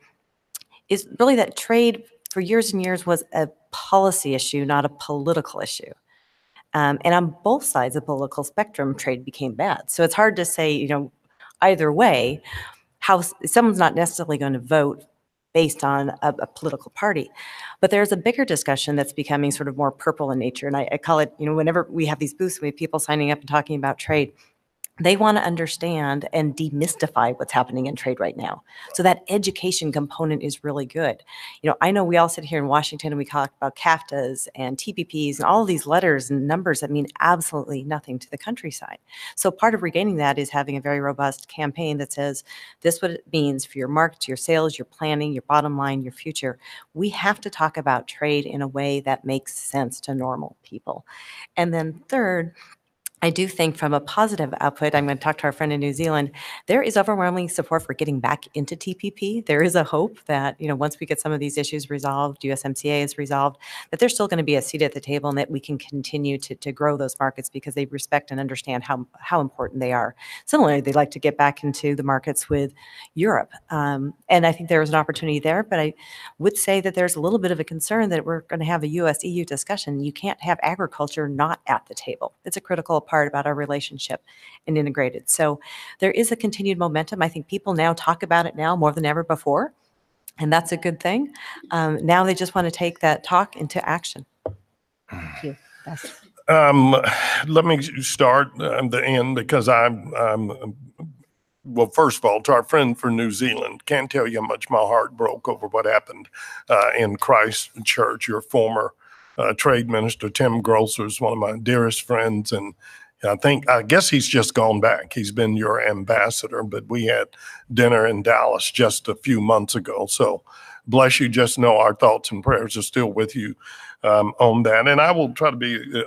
is really that trade for years and years was a policy issue, not a political issue. And on both sides of the political spectrum, trade became bad. So it's hard to say, either way, how someone's not necessarily going to vote based on a political party. But there's a bigger discussion that's becoming sort of more purple in nature. And I call it, whenever we have these booths, we have people signing up and talking about trade. They want to understand and demystify what's happening in trade right now. So that education component is really good. I know we all sit here in Washington and we talk about CAFTAs and TPPs and all of these letters and numbers that mean absolutely nothing to the countryside. So part of regaining that is having a very robust campaign that says, this is what it means for your markets, your sales, your planning, your bottom line, your future. We have to talk about trade in a way that makes sense to normal people. And then third, I do think from a positive output, I'm going to talk to our friend in New Zealand, there is overwhelming support for getting back into TPP. There is a hope that, once we get some of these issues resolved, USMCA is resolved, that there's still going to be a seat at the table and that we can continue to grow those markets because they respect and understand how important they are. Similarly, they'd like to get back into the markets with Europe. And I think there is an opportunity there, but I would say that there's a little bit of a concern that we're going to have a US-EU discussion. You can't have agriculture not at the table. It's a critical part about our relationship and integrated. So there is a continued momentum. I think people now talk about it now more than ever before, and that's a good thing. Now they just want to take that talk into action. Thank you. Let me start at the end because well, first of all, to our friend from New Zealand, can't tell you how much my heart broke over what happened in Christchurch. Your former trade minister, Tim Grosser, is one of my dearest friends, and I guess he's just gone back. He's been your ambassador, but we had dinner in Dallas just a few months ago. So bless you. Just know our thoughts and prayers are still with you on that. And I will try to be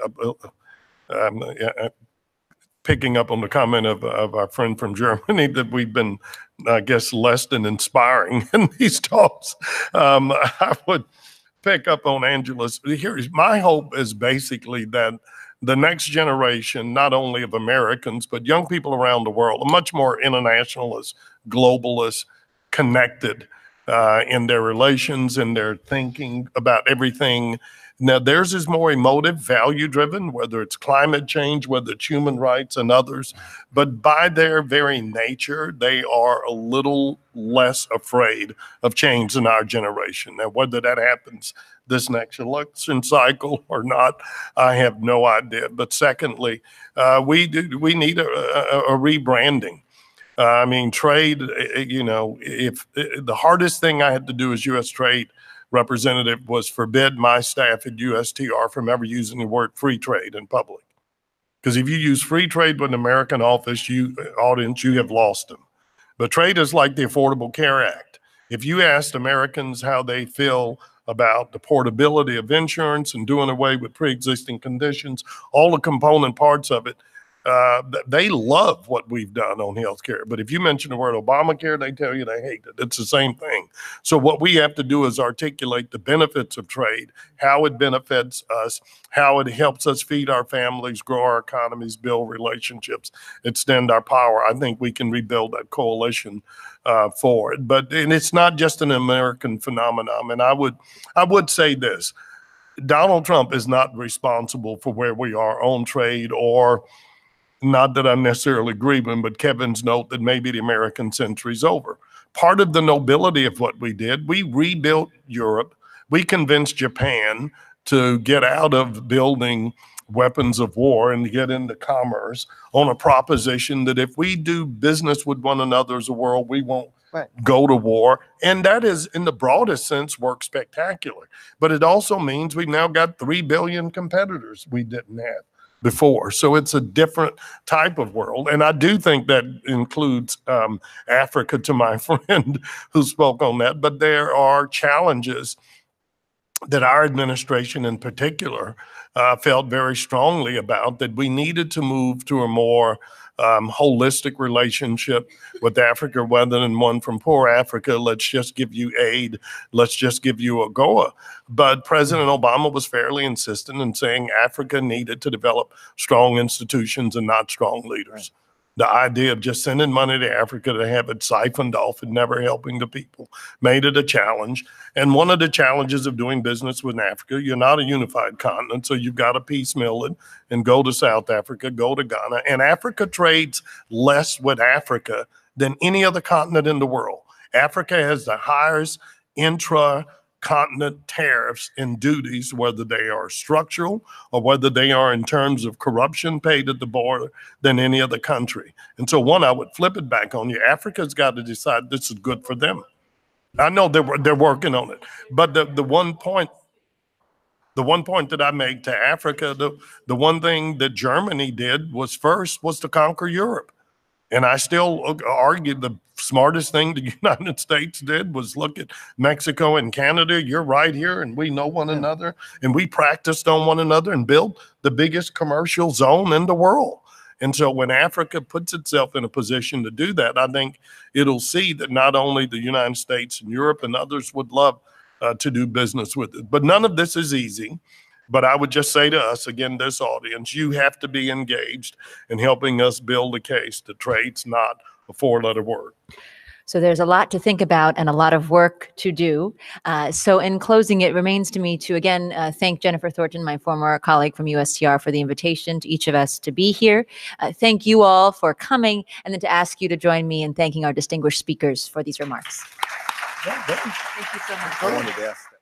picking up on the comment of our friend from Germany that we've been, I guess, less than inspiring in these talks. I would pick up on Angela's. My hope is basically that the next generation, not only of Americans, but young people around the world, are much more internationalist, globalist, connected in their relations and their thinking about everything. Now, theirs is more emotive, value-driven, whether it's climate change, whether it's human rights and others. But by their very nature, they are a little less afraid of change than our generation. Now, whether that happens this next election cycle or not, I have no idea. But secondly, we need a rebranding. I mean, trade, if the hardest thing I had to do as U.S. trade representative was forbid my staff at USTR from ever using the word free trade in public. Because if you use free trade with an American audience, you have lost them. But trade is like the Affordable Care Act. If you asked Americans how they feel about the portability of insurance and doing away with pre-existing conditions, all the component parts of it, they love what we've done on healthcare. But if you mention the word Obamacare, they tell you they hate it. It's the same thing. So what we have to do is articulate the benefits of trade, how it benefits us, how it helps us feed our families, grow our economies, build relationships, extend our power. I think we can rebuild that coalition for it. And it's not just an American phenomenon. And I would say this: Donald Trump is not responsible for where we are on trade, or not that I necessarily agree with him, but Kevin's note that maybe the American century's over. Part of the nobility of what we did, we rebuilt Europe. We convinced Japan to get out of building weapons of war and get into commerce on a proposition that if we do business with one another as a world, we won't go to war. And that is, in the broadest sense, work spectacular. But it also means we've now got 3 billion competitors we didn't have before. So it's a different type of world. And I do think that includes Africa, to my friend who spoke on that. But there are challenges that our administration in particular felt very strongly about, that we needed to move to a more holistic relationship with Africa rather than one from poor Africa. Let's just give you aid. Let's just give you AGOA. But President Obama was fairly insistent in saying Africa needed to develop strong institutions and not strong leaders. The idea of just sending money to Africa to have it siphoned off and never helping the people made it a challenge. And one of the challenges of doing business with Africa, you're not a unified continent, so you've got to piecemeal it and go to South Africa, go to Ghana. And Africa trades less with Africa than any other continent in the world. Africa has the highest intra-continent tariffs and duties, whether they are structural or whether they are in terms of corruption paid at the border, than any other country. And so I would flip it back on you. Africa's got to decide this is good for them. I know they're working on it, but the one point that I make to Africa, the one thing that Germany did was to conquer Europe. And I still argue the smartest thing the United States did was look at Mexico and Canada. You're right here, and we know one another, and we practiced on one another and built the biggest commercial zone in the world. And so when Africa puts itself in a position to do that, I think it'll see that not only the United States and Europe and others would love to do business with it. But none of this is easy. But I would just say to us, again, this audience, you have to be engaged in helping us build a case that trade's not a four-letter word. So there's a lot to think about and a lot of work to do. So in closing, it remains to me to again thank Jennifer Thornton, my former colleague from USTR, for the invitation to each of us to be here. Thank you all for coming, and then to ask you to join me in thanking our distinguished speakers for these remarks. Thank you so much. I wanted to ask that.